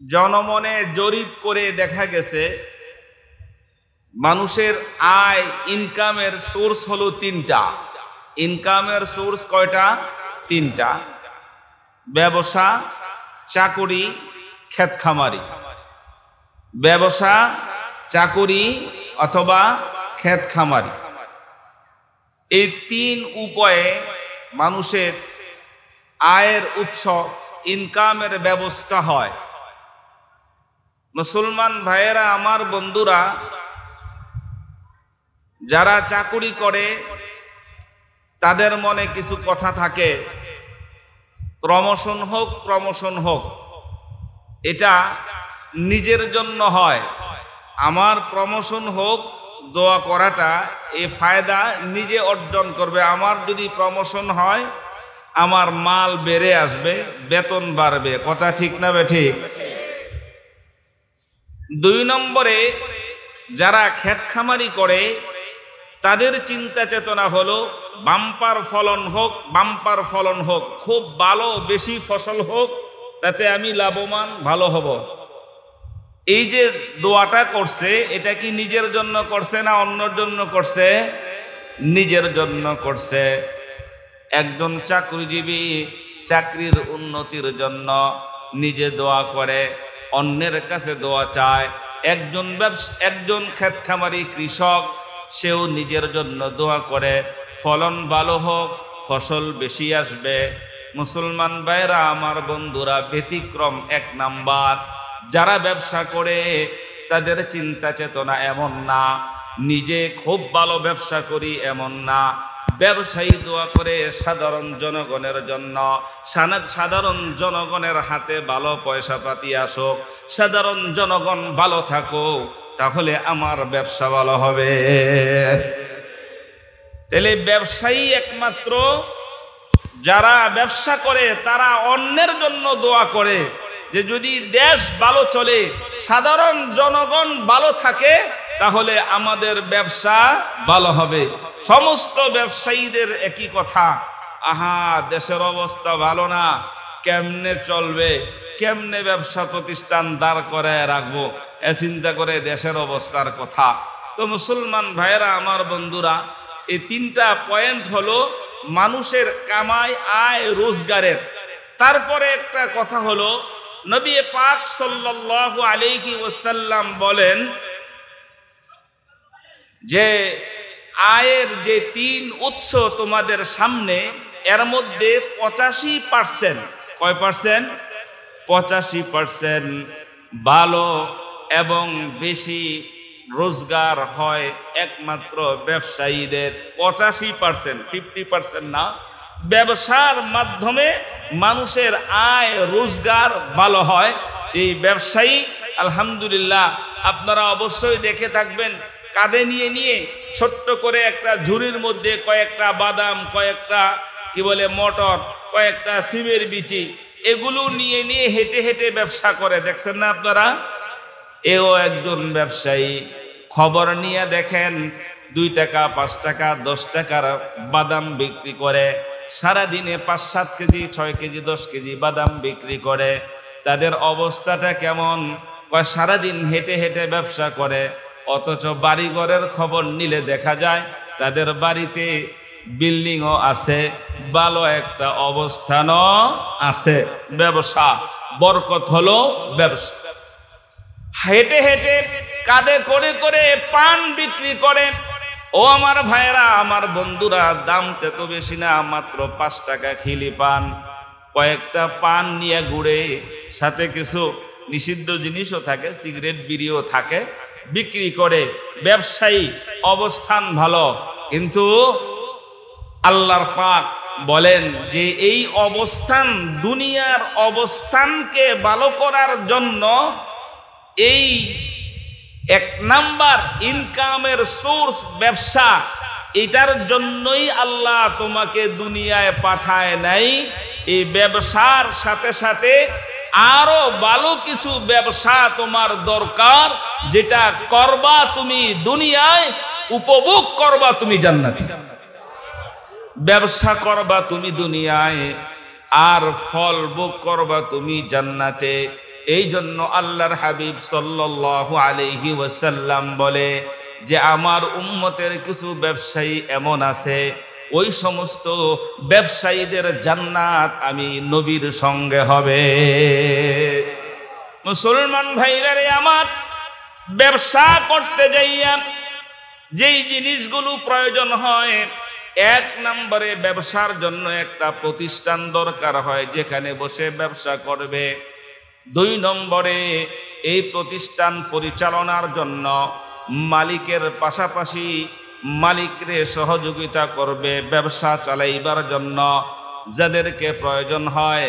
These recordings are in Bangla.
জনমনে জরিপ করে দেখা গেছে মানুষের আয় ইনকামের সোর্স হলো তিনটা। ইনকামের সোর্স কয়টা? তিনটা। ব্যবসা, চাকুরি, ক্ষেত খামারি। ব্যবসা, চাকুরি অথবা ক্ষেত খামারি, এই তিন উপায়ে মানুষের আয়ের উৎস, ইনকামের ব্যবস্থা হয়। মুসলমান ভাইয়েরা, আমার বন্ধুরা, যারা চাকুরি করে তাদের মনে কিছু কথা থাকে, প্রমোশন হোক, প্রমোশন হোক। এটা নিজের জন্য হয়। আমার প্রমোশন হোক, দোয়া করাটা এই ফায়দা নিজে অর্জন করবে। আমার যদি প্রমোশন হয়, আমার মাল বেড়ে আসবে, বেতন বাড়বে। কথা ঠিক না বেঠিক? দুই নম্বরে, যারা ক্ষেত খামারি করে তাদের চিন্তা চেতনা হলো বাম্পার ফলন হোক, বাম্পার ফলন হোক, খুব ভালো বেশি ফসল হোক, তাতে আমি লাভবান ভালো হব। এই যে দোয়াটা করছে, এটা কি নিজের জন্য করছে না অন্যের জন্য করছে? নিজের জন্য করছে। একজন চাকরিজীবী চাকরির উন্নতির জন্য নিজে দোয়া করে, অন্যের কাছে দোয়া চায়। একজন ক্ষেত খামারি কৃষক, সেও নিজের জন্য দোয়া করে, ফলন ভালো হোক, ফসল বেশি আসবে। মুসলমান ভাইরা, আমার বন্ধুরা, ব্যতিক্রম এক নাম্বার। যারা ব্যবসা করে তাদের চিন্তা চেতনা এমন না নিজে খুব ভালো ব্যবসা করি, এমন না। ব্যবসায়ী দোয়া করে সাধারণ জনগণের জন্য, সাধারণ জনগণের হাতে ভালো পয়সা পাতি আসুক, সাধারণ জনগণ ভালো থাকুক, তাহলে আমার ব্যবসা ভালো হবে। তাহলে ব্যবসায়ী একমাত্র যারা ব্যবসা করে তারা অন্যের জন্য দোয়া করে যে যদি দেশ ভালো চলে, সাধারণ জনগণ ভালো থাকে, তাহলে আমাদের ব্যবসা ভালো হবে। সমস্ত ব্যবসায়ীদের একই কথা, আহা দেশের অবস্থা ভালো না, কেমনে চলবে, কেমনে ব্যবসা প্রতিষ্ঠান দাঁড় করে রাখবো, এ চিন্তা করে দেশের অবস্থার কথা। তো মুসলমান ভাইয়েরা, আমার বন্ধুরা, এই তিনটা পয়েন্ট হলো মানুষের কামাই, আয়, রোজগারের। তারপরে একটা কথা হলো, নবী পাক সাল্লাল্লাহু আলাইহি ওয়াসাল্লাম বলেন যে আয়ের যে তিন উৎস তোমাদের সামনে, এর মধ্যে 85%, কয় পার্সেন্ট? 85% ভালো এবং বেশি রোজগার হয় একমাত্র ব্যবসায়ীদের। 85%, 50% না। ব্যবসার মাধ্যমে মানুষের আয় রোজগার ভালো হয়। এই ব্যবসায়ী, আলহামদুলিল্লাহ, আপনারা অবশ্যই দেখে থাকবেন, কাঁধে নিয়ে নিয়ে ছোট্ট করে একটা ঝুড়ির মধ্যে কয়েকটা বাদাম, কয়েকটা কি বলে মটর, কয়েকটা সিমের বিচি, এগুলো নিয়ে নিয়ে হেঁটে হেঁটে ব্যবসা করে। দেখছেন না আপনারা? এও একজন ব্যবসায়ী। খবর নিয়ে দেখেন, 2 টাকা, 5 টাকা, 10 টাকার বাদাম বিক্রি করে, সারাদিনে 5-7 কেজি, 6 কেজি, 10 কেজি বাদাম বিক্রি করে। তাদের অবস্থাটা কেমন? সারাদিন হেঁটে হেঁটে ব্যবসা করে, অথচ বাড়িঘরের খবর নিলে দেখা যায় তাদের বাড়িতে বিল্ডিংও আছে, ভালো একটা অবস্থানও আছে। ব্যবসা, বরকত হলো ব্যবসা। হেঁটে হেঁটে কাঁধে করে করে পান বিক্রি করে। ও আমার ভাইয়েরা, আমার বন্ধুরা, দাম তো বেশি না, মাত্র 5 টাকা খিলি পান। কয়েকটা পান নিয়ে ঘুরে, সাথে কিছু নিষিদ্ধ জিনিসও থাকে, সিগারেট, বিড়িও থাকে, বিক্রি করে। ব্যবসায়ী, অবস্থান ভালো। কিন্তু আল্লাহর পাক বলেন যে এই অবস্থান, দুনিয়ার অবস্থানকে ভালো করার জন্য, এই 1 নাম্বার ইনকামের সোর্স ব্যবসা, এটার জন্যই আল্লাহ তোমাকে দুনিয়ায় পাঠায় নাই। এই ব্যবসার সাথে সাথে আরো ভালো কিছু ব্যবসা তোমার দরকার, যেটা করবা তুমি দুনিয়ায়, উপভোগ করবা তুমি জান্নাতে। ব্যবসা করবা তুমি দুনিয়ায়, আর ফল ভোগ করবা তুমি জান্নাতে। এই জন্য আল্লাহর হাবিব সাল্লাল্লাহু আলাইহি ওয়াসাল্লাম বলে যে আমার উম্মতের কিছু ব্যবসায়ী এমন আছে, ওই সমস্ত ব্যবসায়ীদের জান্নাত আমি নবীর সঙ্গে হবে। মুসলমান ভাইরা রে আমার, ব্যবসা করতে যাইয়া যেই জিনিসগুলো প্রয়োজন হয়, এক নম্বরে ব্যবসার জন্য একটা প্রতিষ্ঠান দরকার হয় যেখানে বসে ব্যবসা করবে। দুই নম্বরে এই প্রতিষ্ঠান পরিচালনার জন্য মালিকের পাশাপাশি মালিকরে সহযোগিতা করবে ব্যবসা চালাইবার জন্য যাদেরকে প্রয়োজন হয়,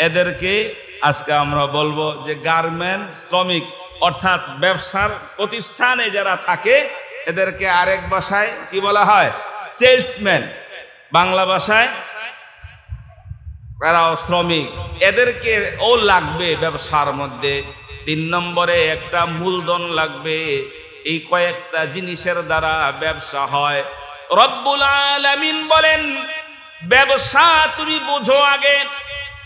এদেরকে আজকে আমরা বলবো যে গার্মেন্ট শ্রমিক, অর্থাৎ ব্যবসার প্রতিষ্ঠানে যারা থাকে এদেরকে আরেক ভাষায় কি বলা হয়? সেলসম্যান। বাংলা ভাষায় তারাও শ্রমিক, এদেরকে ও লাগবে ব্যবসার মধ্যে। তিন নম্বরে একটা মূলধন লাগবে। এই কয়েকটা জিনিসের দ্বারা ব্যবসা হয়। রব্বুল আলামিন বলেন ব্যবসা তুমি বুঝো আগে,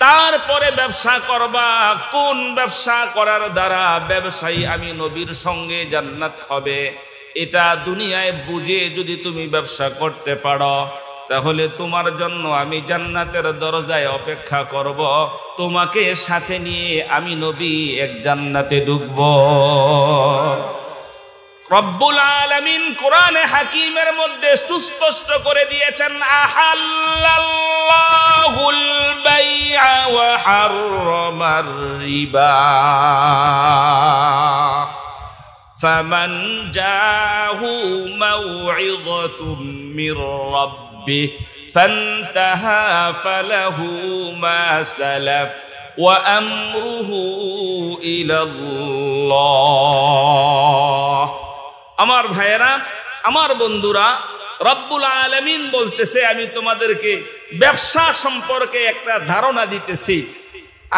তারপরে ব্যবসা করবা। কোন ব্যবসা করার দ্বারা ব্যবসায়ী আমি নবীর সঙ্গে জান্নাত হবে, এটা দুনিয়ায় বুঝে যদি তুমি ব্যবসা করতে পারো, তাহলে তোমার জন্য আমি জান্নাতের দরজায় অপেক্ষা করব, তোমাকে সাথে নিয়ে আমি নবী এক জান্নাতে ঢুকব। রব্বুল আলামিন কোরআনে হাকিমের মধ্যে সুস্পষ্ট করে দিয়েছেন, আহাল্লাল্লাহুল বাই'a ওয়া হাররামার রিবা ফামান জাআহু মাউ'িযাতুম মির রাব্বিহি ফান্তাহা ফালাহু মা সালাফ ওয়া আমরুহু ইলাল্লাহ। আমার ভাইয়েরা, আমার বন্ধুরা, রব্বুল আলামিন বলতেছে আমি তোমাদেরকে ব্যবসা সম্পর্কে একটা ধারণা দিতেছি।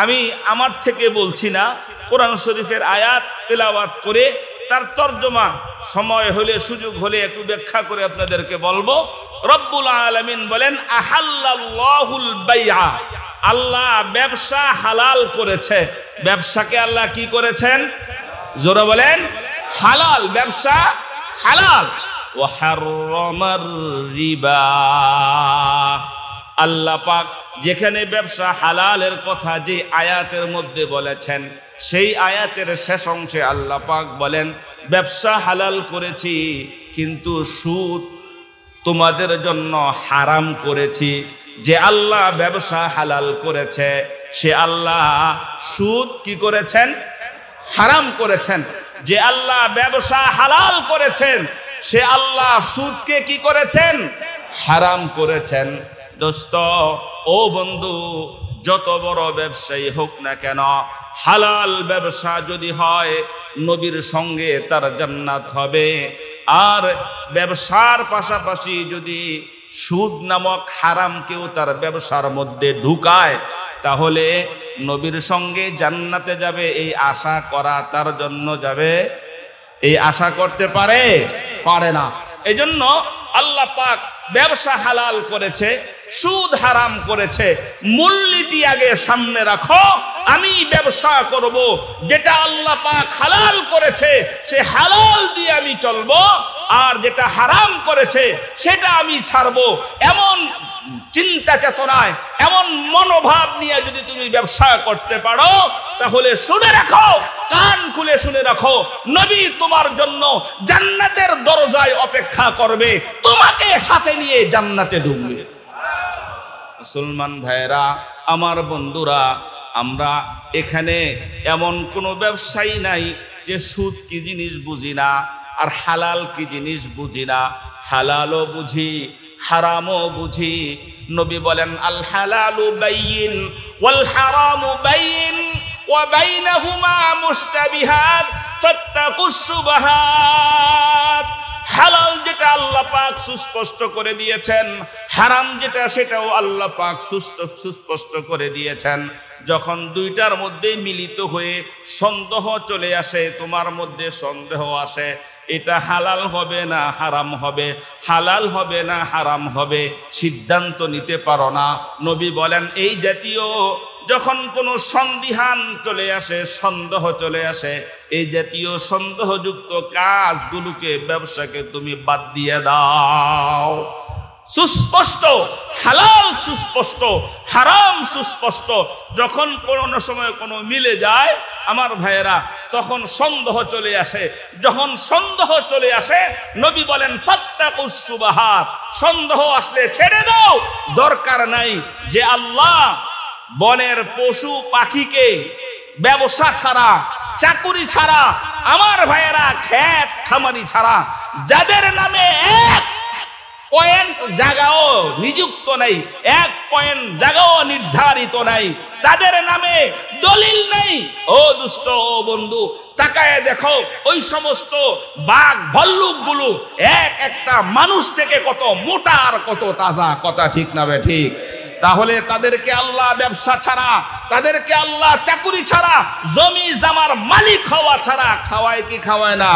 আমি আমার থেকে বলছি না, কোরআন শরীফের আয়াত তেলাওয়াত করে তার তরজমা সময় হলে সুযোগ হলে একটু ব্যাখ্যা করে আপনাদেরকে বলবো। রব্বুল আলামিন বলেন আহাল্লাল্লাহুল বাই'a, আল্লাহ ব্যবসা হালাল করেছে। ব্যবসাকে আল্লাহ কি করেছেন? জোরে বলেন, হালাল, ব্যবসা হালাল। ওয়া হাররামার রিবা, আল্লাহ পাক যেখানে ব্যবসা হালালের কথা যে আয়াতের মধ্যে বলেছেন, সেই আয়াতের শেষ অংশে আল্লাহ পাক বলেন ব্যবসা হালাল করেছি কিন্তু সুদ তোমাদের জন্য হারাম করেছি। যে আল্লাহ ব্যবসা হালাল করেছে সে আল্লাহ সুদ কি করেছেন? হারাম করেছেন। যে আল্লাহ ব্যবসা হালাল করেছেন সে আল্লাহ সুদকে কি করেছেন? হারাম করেছেন। দোস্ত, ও বন্ধু, যত বড় ব্যবসায়ী হোক না কেন, হালাল ব্যবসা যদি হয় নবীর সঙ্গে তার জান্নাত হবে। আর ব্যবসার পাশাপাশি যদি সুদ নামক হারাম কেউ তার ব্যবসার মধ্যে ঢুকায়, তাহলে নবীর সঙ্গে জান্নাতে যাবে এই আশা করা তার জন্য যাবে, এই আশা করতে পারে? পারে না। এজন্য আল্লাহ পাক ব্যবসা হালাল করেছে, সুদ হারাম করেছে। মূলনীতি আগে সামনে রাখো, আমি ব্যবসা করব, যেটা আল্লাহ পাক হালাল করেছে সে হালাল দিয়ে আমি চলবো, আর যেটা হারাম করেছে সেটা আমি ছাড়বো। এমন চিন্তা চেতনায়, এমন মনোভাব নিয়ে যদি তুমি ব্যবসা করতে পারো, তাহলে শুনে রাখো, কান খুলে শুনে রাখো, নবী তোমার জন্য জান্নাতের দরজায় অপেক্ষা করবে, তোমাকে সাথে নিয়ে জান্নাতে ঢুকবে। মুসলমান ভাইরা, আমার বন্ধুরা, আমরা এখানে এমন কোনো ব্যবসায়ী নাই যে সুদ কি জিনিস বুঝি না আর হালাল কি জিনিস বুঝি না। হালালও বুঝি, হারামও বুঝি। নবী বলেন আল হালালু বাইয়িন ওয়াল হারামু বাইয়িন ওয়া বাইনাহুমা মুশতাবিহাত ফাত্তাকুশ শুবহাত। হালাল যেটা আল্লাহ পাক সুস্পষ্ট করে দিয়েছেন, হারাম যেটা সেটাও আল্লাহ পাক সুস্পষ্ট করে দিয়েছেন। যখন দুইটার মধ্যে মিলিত হয়ে সন্দেহ চলে আসে, তোমার মধ্যে সন্দেহ আসে এটা হালাল হবে না হারাম হবে, হালাল হবে না হারাম হবে, সিদ্ধান্ত নিতে পারো না। নবী বলেন এই জাতীয় যখন কোনো সন্দিহান চলে আসে, সন্দেহ চলে আসে, এই জাতীয় সন্দেহযুক্ত কাজগুলোকে, ব্যবসাকে তুমি বাদ দিয়ে দাও। সুস্পষ্ট হালাল সুস্পষ্ট, হারাম সুস্পষ্ট। যখন কোনো সময় কোনো মিলে যায় আমার ভাইয়েরা, তখন সন্দেহ চলে আসে। যখন সন্দেহ চলে আসে, নবী বলেন ফাত্তাকুস শুবাহাত, সন্দেহ আসলে ছেড়ে দাও। দরকার নাই যে আল্লাহ বনের পশু পাখিকে ব্যবসা ছাড়া, চাকুরি ছাড়া, আমার ভাইয়েরা ক্ষেত খামারি ছাড়া, যাদের নামে এক পয়েন্ট জায়গাও নিযুক্ত নাই, এক পয়েন্ট জায়গাও নির্ধারিত নাই, তাদের নামে দলিল নেই, ও দুষ্ট ও বন্ধু, তাকায় দেখো ওই সমস্ত বাঘ ভাল্লুক গুলো এক একটা মানুষ থেকে কত মোটা আর কত তাজা। কথা ঠিক না বে ঠিক? তাহলে তাদেরকে আল্লাহ ব্যবসা ছাড়া, তাদেরকে আল্লাহ চাকুরি ছাড়া, জমি জামার মালিক হওয়া ছাড়া খাওয়ায় কি খাওয়ায় না?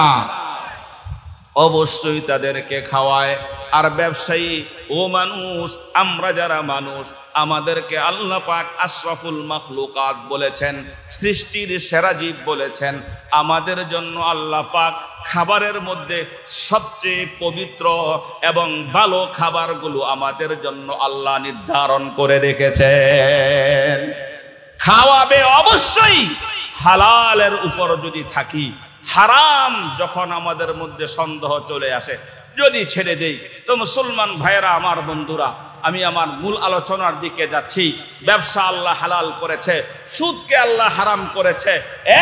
অবশ্যই তাদেরকে খাওয়ায়। আর ব্যবসায়ী ও মানুষ, আমরা যারা মানুষ, আমাদেরকে আল্লাহ পাক আশরাফুল মাখলুকাত বলেছেন, সৃষ্টির সেরা জীব বলেছেন। আমাদের জন্য আল্লাহ পাক খাবারের মধ্যে সবচেয়ে পবিত্র এবং ভালো খাবারগুলো আমাদের জন্য আল্লাহ নির্ধারণ করে রেখেছেন। খাওয়াবে অবশ্যই হালালের উপর যদি থাকি। হারাম যখন আমাদের মধ্যে সন্দেহ চলে আসে, যদি ছেড়ে দেই, তো মুসলমান ভাইয়েরা, আমার বন্ধুরা, আমি আমার মূল আলোচনার দিকে যাচ্ছি। ব্যবসা আল্লাহ হালাল করেছে, সুদকে আল্লাহ হারাম করেছে।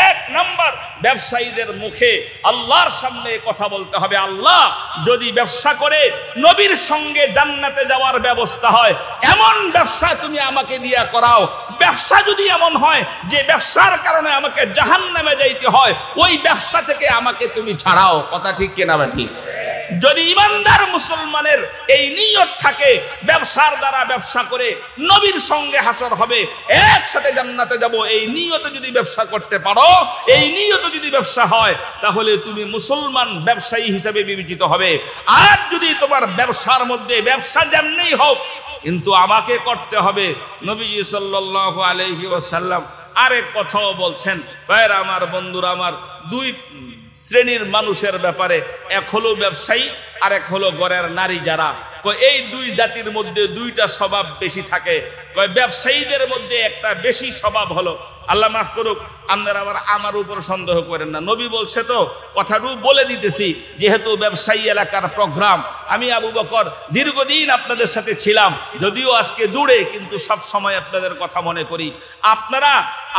এক নম্বর, ব্যবসায়ীদের মুখে আল্লাহর সামনে কথা বলতে হবে, আল্লাহ যদি ব্যবসা করে নবীর সঙ্গে জান্নাতে যাওয়ার ব্যবস্থা হয়, এমন ব্যবসা তুমি আমাকে দিয়া করাও। ব্যবসা যদি এমন হয় যে ব্যবসার কারণে আমাকে জাহান্নামে যাইতে হয়, ওই ব্যবসা থেকে আমাকে তুমি ছাড়াও। কথা ঠিক কিনা বা ঠিক? যদি ইমানদার মুসলমানের এই নিয়ত থাকে, ব্যবসার দ্বারা ব্যবসা করে নবীর সঙ্গে হাসর হবে, একসাথে জান্নাতে যাব, এই নিয়তে যদি ব্যবসা করতে পারো, এই নিয়তে যদি ব্যবসা হয়, তাহলে তুমি মুসলমান ব্যবসায়ী হিসেবে বিবেচিত হবে। আর যদি তোমার ব্যবসার মধ্যে ব্যবসা যেমনিই হোক, কিন্তু আমাকে করতে হবে, নবীজি সাল্লাল্লাহু আলাইহি ওয়াসাল্লাম আরেক কথাও বলছেন। ভাইরা আমার, বন্ধুরা আমার, দুই শ্রেণীর মানুষের ব্যাপারে, এক হলো ব্যবসায়ী আর এক হলো ঘরের নারী। যারা এই দুই জাতির মধ্যে দুইটা স্বভাব বেশি থাকে। ব্যবসায়ীদের মধ্যে একটা বেশি স্বভাব হলো, আল্লাহ মাফ করুক, আপনারা আবার আমার উপর সন্দেহ করেন না, নবী বলছে তো কথাটু বলে দিতেছি, যেহেতু ব্যবসায়ী এলাকার প্রোগ্রাম। আমি আবু বকর দীর্ঘদিন আপনাদের সাথে ছিলাম, যদিও আজকে দূরে, কিন্তু সব সময় আপনাদের কথা মনে করি। আপনারা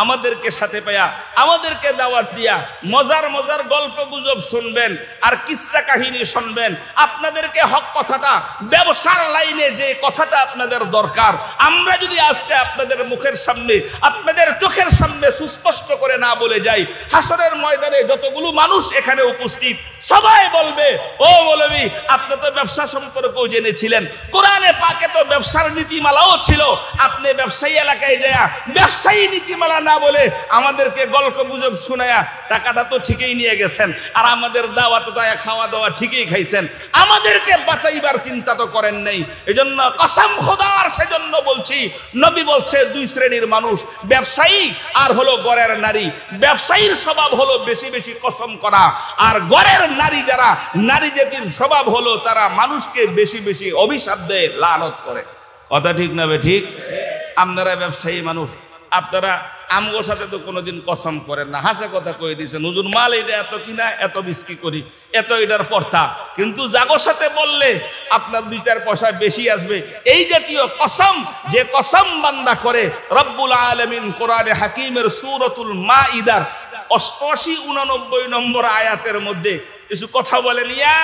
আমাদেরকে সাথে পায়া, আমাদেরকে দাওয়াত দিয়া মজার মজার গল্প গুজব শুনবেন আর কিসসা কাহিনী শুনবেন। আপনাদেরকে হক কথাটা, ব্যবসার লাইনে যে কথাটা আপনাদের দরকার, আমরা যদি আজকে আপনাদের মুখের সামনে, আপনাদের চোখের সামনে সুস্পষ্ট করে না বলে যাই, হাসরের ময়দানে যতগুলো মানুষ এখানে উপস্থিত সবাই বলবে, ও মৌলভী, আপনি তো ব্যবসা সম্পর্কেও জেনেছিলেন, কোরআনে পাকে তো ব্যবসার নীতিমালাও ছিল, আপনি ব্যবসায়ী এলাকায় যায় ব্যবসায়ী নীতিমালা না বলে আমাদেরকে গল্প গুজব শোনায়া টাকাটা তো ঠিকই নিয়ে গেছেন, আর আমাদের দাওয়াত তো খাওয়া দাওয়া ঠিকই খাইছেন, আমাদেরকে বাঁচাইবার চিন্তা তো করেন নাই। এজন্য কসম খোদার, সেজন্য বলছি, নবী বলছে দুই শ্রেণীর মানুষ, ব্যবসায়ী আর হলো ঘরের নারী। ব্যবসায়ীর স্বভাব হলো বেশি বেশি কসম করা, আর ঘরের নারী যারা, নারী জাতির স্বভাব হলো তারা মানুষকে বেশি বেশি অভিশাপ দেয়, লানত করে। কথা ঠিক না বে ঠিক? আপনারা ব্যবসায়ী মানুষ, আপনারা আমগোর সাথে তো কোনোদিন কসম করেন না, হাসে কথা কয়ে দিয়েছেন, হুজুর মাল এটা এত কিনা, এত বিক্রি করি, এত এটার পর্থা, কিন্তু জাগোর সাথে বললে আপনার ২-৪ পয়সা বেশি আসবে। এই জাতীয় কসম, যে কসম বান্দা করে, রব্বুল আলামিন কোরআনে হাকিমের সূরাতুল মাইদার ৮৮-৮৯ নম্বর আয়াতের মধ্যে কিছু কথা বলেন, ইয়া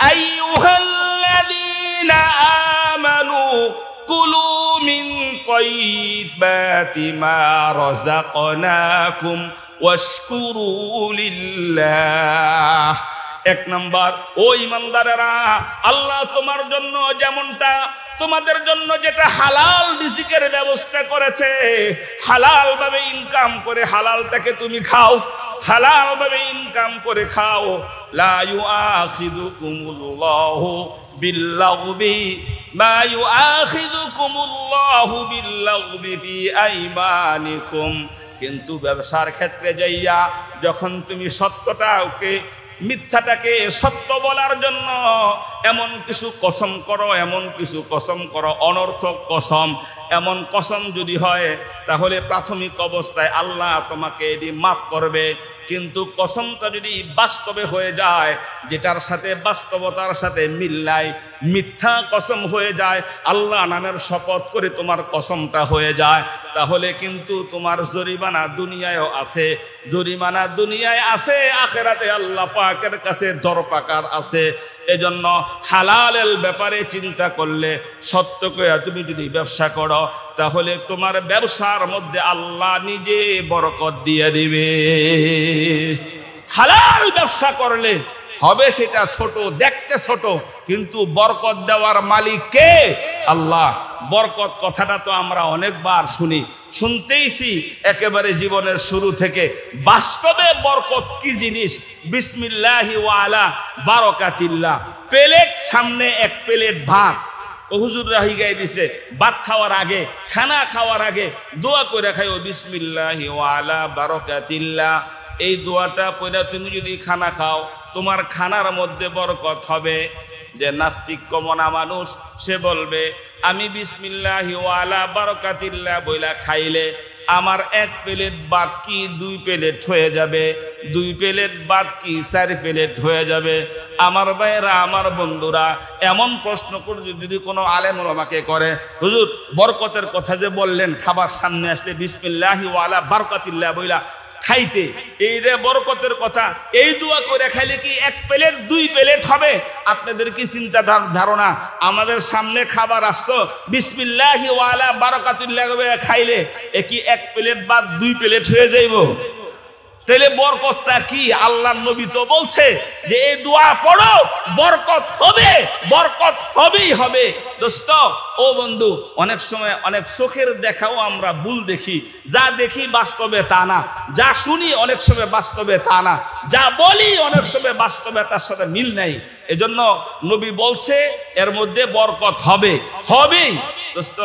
আইয়ুহাল্লাযীনা আমানু কুলু মিন তাইয়্যিবাতি মা রাযাকনাকুম ওয়াশকুরু লিল্লাহ। এক নাম্বার, ও ইমানদারেরা, আল্লাহ তোমার জন্য যেমনটা তোমাদের জন্য যেটা হালাল রিজিকের ব্যবস্থা করেছে, হালাল ভাবে ইনকাম করে হালালটাকে তুমি খাও, হালাল ভাবে ইনকাম করে খাও। লা ইউআখিযুকুমুল্লাহু বিল্লাগবি মা ইউআখিযুকুমুল্লাহু বিল্লাগবি ফি আইমানিকুম। কিন্তু ব্যবসার ক্ষেত্রে যাইয়া যখন তুমি সত্যটাকে মিথ্যাটাকে সত্য বলার জন্য এমন কিছু কসম করো, এমন কিছু কসম করো, অনর্থক কসম, এমন কসম যদি হয় তাহলে প্রাথমিক অবস্থায় আল্লাহ তোমাকে এটি মাফ করবে। কিন্তু কসমটা যদি বাস্তবে হয়ে যায়, যেটার সাথে বাস্তবতার সাথে মিল নাই, মিথ্যা কসম হয়ে যায়, আল্লাহ নামের শপথ করে তোমার কসমটা হয়ে যায়, তাহলে কিন্তু তোমার জরিমানা দুনিয়ায়ও আছে, জরিমানা দুনিয়ায় আছে, আখেরাতে আল্লাহ পাকের কাছে দরপাকার আছে। এজন্য হালালের ব্যাপারে চিন্তা করলে, সত্য করে তুমি যদি ব্যবসা করো তাহলে তোমার ব্যবসার মধ্যে আল্লাহ নিজে বরকত দিয়ে দিবে। হালাল ব্যবসা করলে হবে সেটা ছোট, দেখতে ছোট, কিন্তু বরকত দেওয়ার মালিক কে? আল্লাহ। বরকত কথাটা তো আমরা অনেকবার শুনতেইছি একেবারে জীবনের শুরু থেকে। বাস্তবে বরকত কি জিনিস? বিসমিল্লাহি ওয়া আলা বারাকাতিল্লাহ। প্লেট সামনে, এক প্লেট ভাত, হুজুর রাহি গায়ে দিছে, ভাত খাওয়ার আগে, খানা খাওয়ার আগে দোয়া করে খাইও, বিসমিল্লাহি ওয়া আলা বারাকাতিল্লাহ। এই দোয়াটা পড়ে তুমি যদি খানা খাও, তোমার খানার মধ্যে বরকত হবে। যে নাস্তিক কমনা মানুষ, সে বলবে আমি বিসমিল্লাহি ওয়া আলা বারাকাতিল্লাহ বইলা খাইলে আমার এক প্লেট ভাত কি 2 প্লেট হয়ে যাবে, 2 প্লেট ভাত কি 4 প্লেট হয়ে যাবে। আমার ভাইয়েরা, আমার বন্ধুরা, এমন প্রশ্ন করে যদি কোনো আলেম ওলামাকে করে, হুজুর বরকতের কথা যে বললেন, খাবার সামনে আসলে বিসমিল্লাহি ওয়া আলা বারাকাতিল্লাহ বইলা খাইতে, এই রে বরকতের কথা, এই দোয়া করে খাইলে কি 1 প্লেট 2 প্লেট হবে? আপনাদের কি চিন্তা ধারণা? আমাদের সামনে খাবার আসতো, বিসমিল্লাহি ওয়া আলা বারাকাতিল্লাহ খাইলে এ কি 1 প্লেট বা 2 প্লেট হয়ে যাইব? তাহলে বরকতটা কি? আল্লাহর নবী তো বলছে যে এই দোয়া পড়ো, বরকত হবে, বরকত হবেই হবে। দোস্ত, ও বন্ধু, অনেক সময় অনেক চোখের দেখাও আমরা ভুল দেখি, যা দেখি বাস্তবে তা না, যা শুনি অনেক সময় বাস্তবে তা না, যা বলি অনেক সময় বাস্তবে তার সাথে মিল নাই। এজন্য নবী বলছে এর মধ্যে বরকত হবে, হবেই। দোস্ত,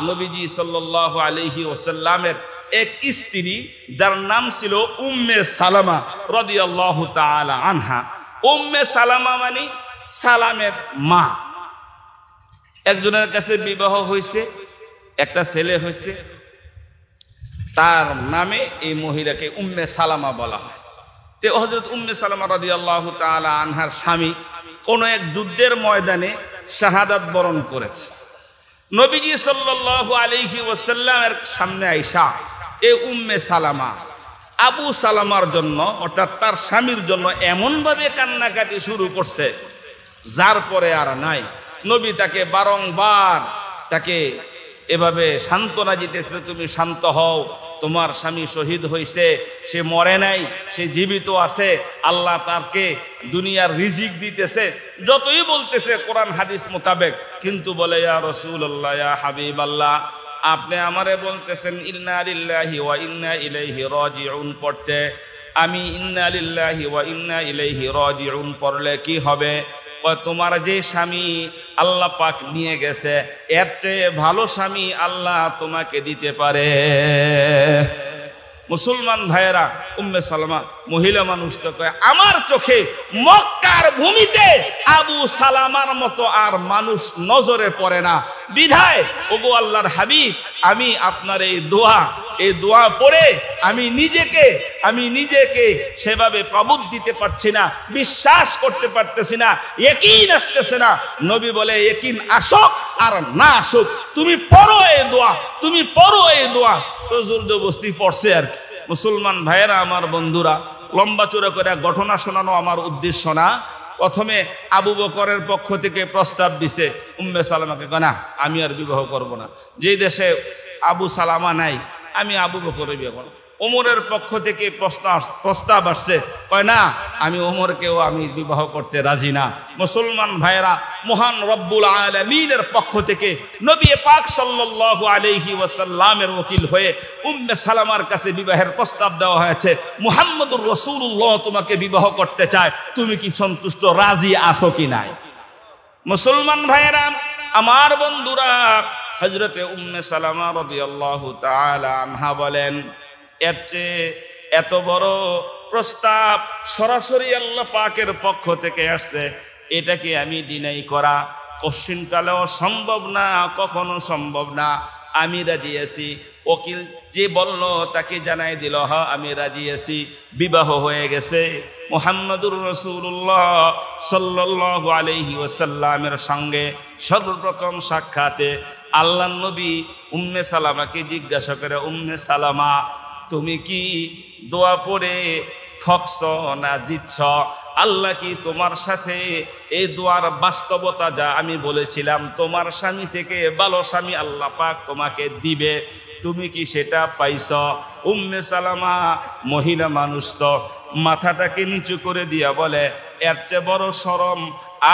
নবীজি সাল্লাল্লাহু আলাইহি ওয়াসাল্লামের এক স্ত্রী, যার নাম ছিল উম্মে সালামা রাদিয়াল্লাহু তাআলা আনহা। উম্মে সালামা মানে সালামের মা। একজনের কাছে বিবাহ হয়েছে, একটা ছেলে হয়েছে, তার নামে এই মহিলাকে উম্মে সালামা বলা হয়। তে হযরত উম্মে সালামা রাদিয়াল্লাহু তাআলা আনহার স্বামী কোন এক যুদ্ধের ময়দানে শাহাদাত বরণ করেছে। নবীজি সাল্লাল্লাহু আলাইহি ওয়াসাল্লামের সামনে আয়েশা এই উম্মে সালামা আবু সালামার জন্য, অর্থাৎ তার স্বামীর জন্য এমনভাবে কান্নাকাটি শুরু করছে, যার পরে আর নাই। নবী তাকে বারংবার তাকে এভাবে সান্ত্বনা দিতেছে, তুমি শান্ত হও, তোমার স্বামী শহীদ হয়েছে, সে মরে নাই, সে জীবিত আছে, আল্লাহ তাকে দুনিয়ার রিজিক দিতেছে, যতই বলতেছে কোরআন হাদিস মোতাবেক। কিন্তু বলে, ইয়া রাসূলুল্লাহ, ইয়া হাবিবাল্লাহ, আপনি আমারে বলতেছেন ইন্না লিল্লাহি ওয়া ইন্না ইলাইহি রাজিউন পড়তে, আমি ইন্না লিল্লাহি ওয়া ইন্না ইলাইহি রাজিউন পড়লে কি হবে? তোমার যে স্বামী আল্লাহ পাক নিয়ে গেছে, এর চেয়ে ভালো স্বামী আল্লাহ তোমাকে দিতে পারে। মুসলমান ভাইয়েরা, উম্মে সালামা মহিলা মানুষ তো কয়, আমার চোখে মক্কার ভূমিতে আবু সালামার মতো আর মানুষ নজরে পড়ে না। বিধায় ওগো আল্লাহর হাবিব, আমি আপনার এই দোয়া পড়ে আমি নিজেকে সেভাবে প্রবোধ দিতে পারছি না, বিশ্বাস করতে পারতেছি না, ইয়াকিন আসতেছে না। নবী বলে, ইয়াকিন আসুক আর না আসুক, তুমি পড়ো এই দোয়া, তুমি পড়ো এই দোয়া। তো জোরজবস্তি পড়ছে আর কি। মুসলমান ভাইয়েরা, আমার বন্ধুরা, লম্বা চূড়া করে ঘটনা শোনানো আমার উদ্দেশ্য না। প্রথমে আবু বকরের পক্ষ থেকে প্রস্তাব দিছে উম্মে সালামাকে, না আমি আর বিবাহ করব না, যেই দেশে আবু সালামা নাই আমি আবু বকরের বিয়ে করব। ওমরের পক্ষ থেকে প্রস্তাব আসছে, কয় না, আমি ওমরকেও আমি বিবাহ করতে রাজি না। মুসলমান ভাইরা, মহান রব্বুল আলামিনের পক্ষ থেকে নবী পাক সাল্লাল্লাহু আলাইহি ওয়াসাল্লামের ওকিল হয়ে উম্মে সালামার কাছে বিবাহের প্রস্তাব দেওয়া হয়েছে। মুহাম্মদুর রাসূলুল্লাহ তোমাকে বিবাহ করতে চায়, তুমি কি সন্তুষ্ট, রাজি আছো কি নাই? মুসলমান ভাইরা, আমার বন্ধুরা, হযরতে উম্মে সালামা রাদিয়াল্লাহু তাআলা আনহা বলেন, এর চেয়ে এত বড় প্রস্তাব সরাসরি আল্লাহ পাকের পক্ষ থেকে আসছে, এটাকে আমি ডিনাই করা কশিনকালেও সম্ভব না, কখনো সম্ভব না। আমি রাজি আছি। ওকিল যে বলল তাকে জানাই দিল, হ্যাঁ আমি রাজি আছি। বিবাহ হয়ে গেছে। মুহাম্মদুর রাসূলুল্লাহ সাল্লাল্লাহু আলাইহি ওয়াসাল্লামের সঙ্গে সর্বপ্রথম সাক্ষাতে আল্লাহর নবী উম্মে সালামাকে জিজ্ঞাসা করে, উম্মে সালামা, তুমি কি দোয়া পড়ে ঠকছ না জিতছ? আল্লাহ কি তোমার সাথে এই দোয়ার বাস্তবতা, যা আমি বলেছিলাম তোমার স্বামী থেকে ভালো স্বামী আল্লাহ পাক তোমাকে দিবে, তুমি কি সেটা পাইছ? উম্মে সালামা মহিলা মানুষ তো মাথাটাকে নিচু করে দিয়া বলে, এর চেয়ে বড় শরম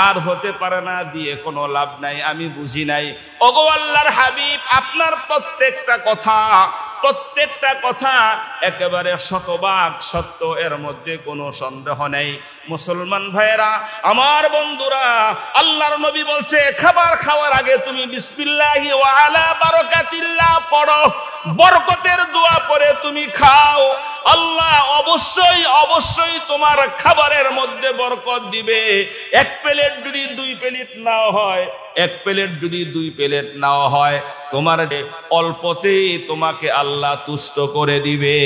আর হতে পারে না, দিয়ে কোনো লাভ নাই, আমি বুঝি নাই। ওগো আল্লাহর হাবিব, আপনার প্রত্যেকটা কথা একেবারে শতভাগ সত্য, এর মধ্যে কোনো সন্দেহ নেই। মুসলমান ভাইয়েরা, আমার বন্ধুরা, আল্লাহর নবী বলছে, খাবার খাওয়ার আগে তুমি বিসমিল্লাহি ওয়া আলা বারাকাতিল্লাহ পড়ো, বরকতের দোয়া পড়ে তুমি খাও। আল্লাহ অবশ্যই তোমার খাবারের মধ্যে বরকত দিবে। এক প্লেট যদি দুই প্লেট নাও হয়, এক প্লেট যদি দুই প্লেট নাও হয়, তোমার অল্পতেই তোমাকে আল্লাহ তুষ্ট করে দিবে।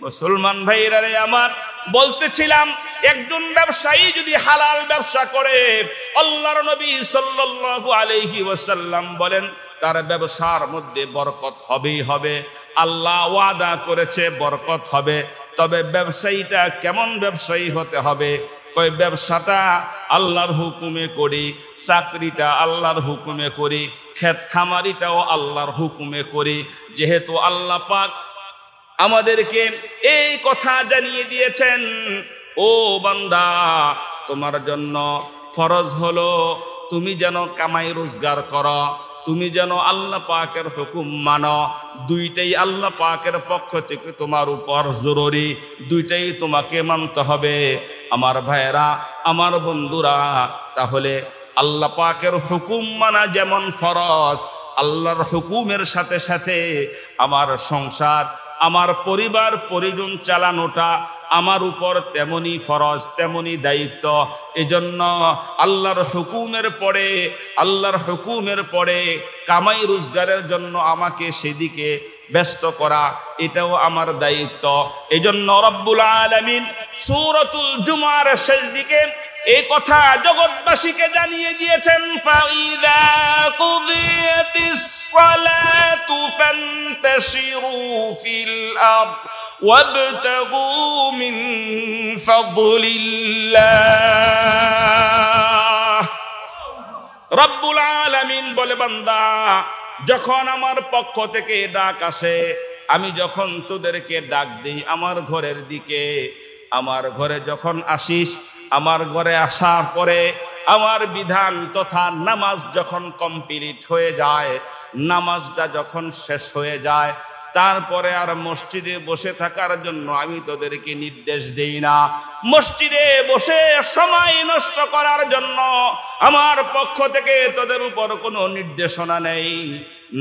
মুসলমান ভাইরা রে আমার, বলতেছিলাম, একজন ব্যবসায়ী যদি হালাল ব্যবসা করে, আল্লাহর নবী সাল্লাল্লাহু আলাইহি ওয়াসাল্লাম বলেন, তার ব্যবসার মধ্যে বরকত হবেই হবে। আল্লাহ ওয়াদা করেছে বরকত হবে। তবে ব্যবসায়ীটা কেমন ব্যবসায়ী হতে হবে? কই ব্যবসাটা আল্লাহর হুকুমে করি, চাকরিটা আল্লাহর হুকুমে করি, ক্ষেত খামারিটাও আল্লাহর হুকুমে করি। যেহেতু আল্লাহ পাক আমাদেরকে এই কথা জানিয়ে দিয়েছেন, ও বান্দা, তোমার জন্য ফরজ হলো তুমি যেন কামাই রোজগার করো, তুমি যেন আল্লাহ পাকের হুকুম মানো। দুইটাই আল্লাহ পাকের পক্ষ থেকে তোমার উপর জরুরি, দুইটাই তোমাকে মানতে হবে। আমার ভাইয়েরা, আমার বন্ধুরা, তাহলে আল্লাহ পাকের হুকুম মানা যেমন ফরজ, আল্লাহর হুকুমের সাথে সাথে আমার সংসার, আমার পরিবার পরিজন চালানোটা আমার উপর তেমনি ফরজ, তেমনি দায়িত্ব। এজন্য আল্লাহর হুকুমের পরে কামাই রোজগারের জন্য আমাকে সেদিকে ব্যস্ত করা, এটাও আমার দায়িত্ব। এজন্য রব্বুল আলামিন সূরাতুল জুমার শেষ দিকে এই কথা জগৎবাসীকে জানিয়ে দিয়েছেন, ফাইদা কুদিয়াতিস সালাতু ফান্তাশিরু ফিল আরদ ওয়াবতাগু মিন ফাদলিল্লাহ। রব্বুল আলামিন বলে, বান্দা, যখন আমার পক্ষ থেকে ডাক আসে, আমি যখন তোদেরকে ডাক দিই আমার ঘরের দিকে, আমার ঘরে যখন আসিস, আমার ঘরে আসার পরে আমার বিধান তথা নামাজ যখন কমপ্লিট হয়ে যায়, নামাজটা যখন শেষ হয়ে যায়, তারপরে আর মসজিদে বসে থাকার জন্য আমি তোদেরকে নির্দেশ দেই না। মসজিদে বসে সময় নষ্ট করার জন্য আমার পক্ষ থেকে তোদের উপর কোনো নির্দেশনা নেই।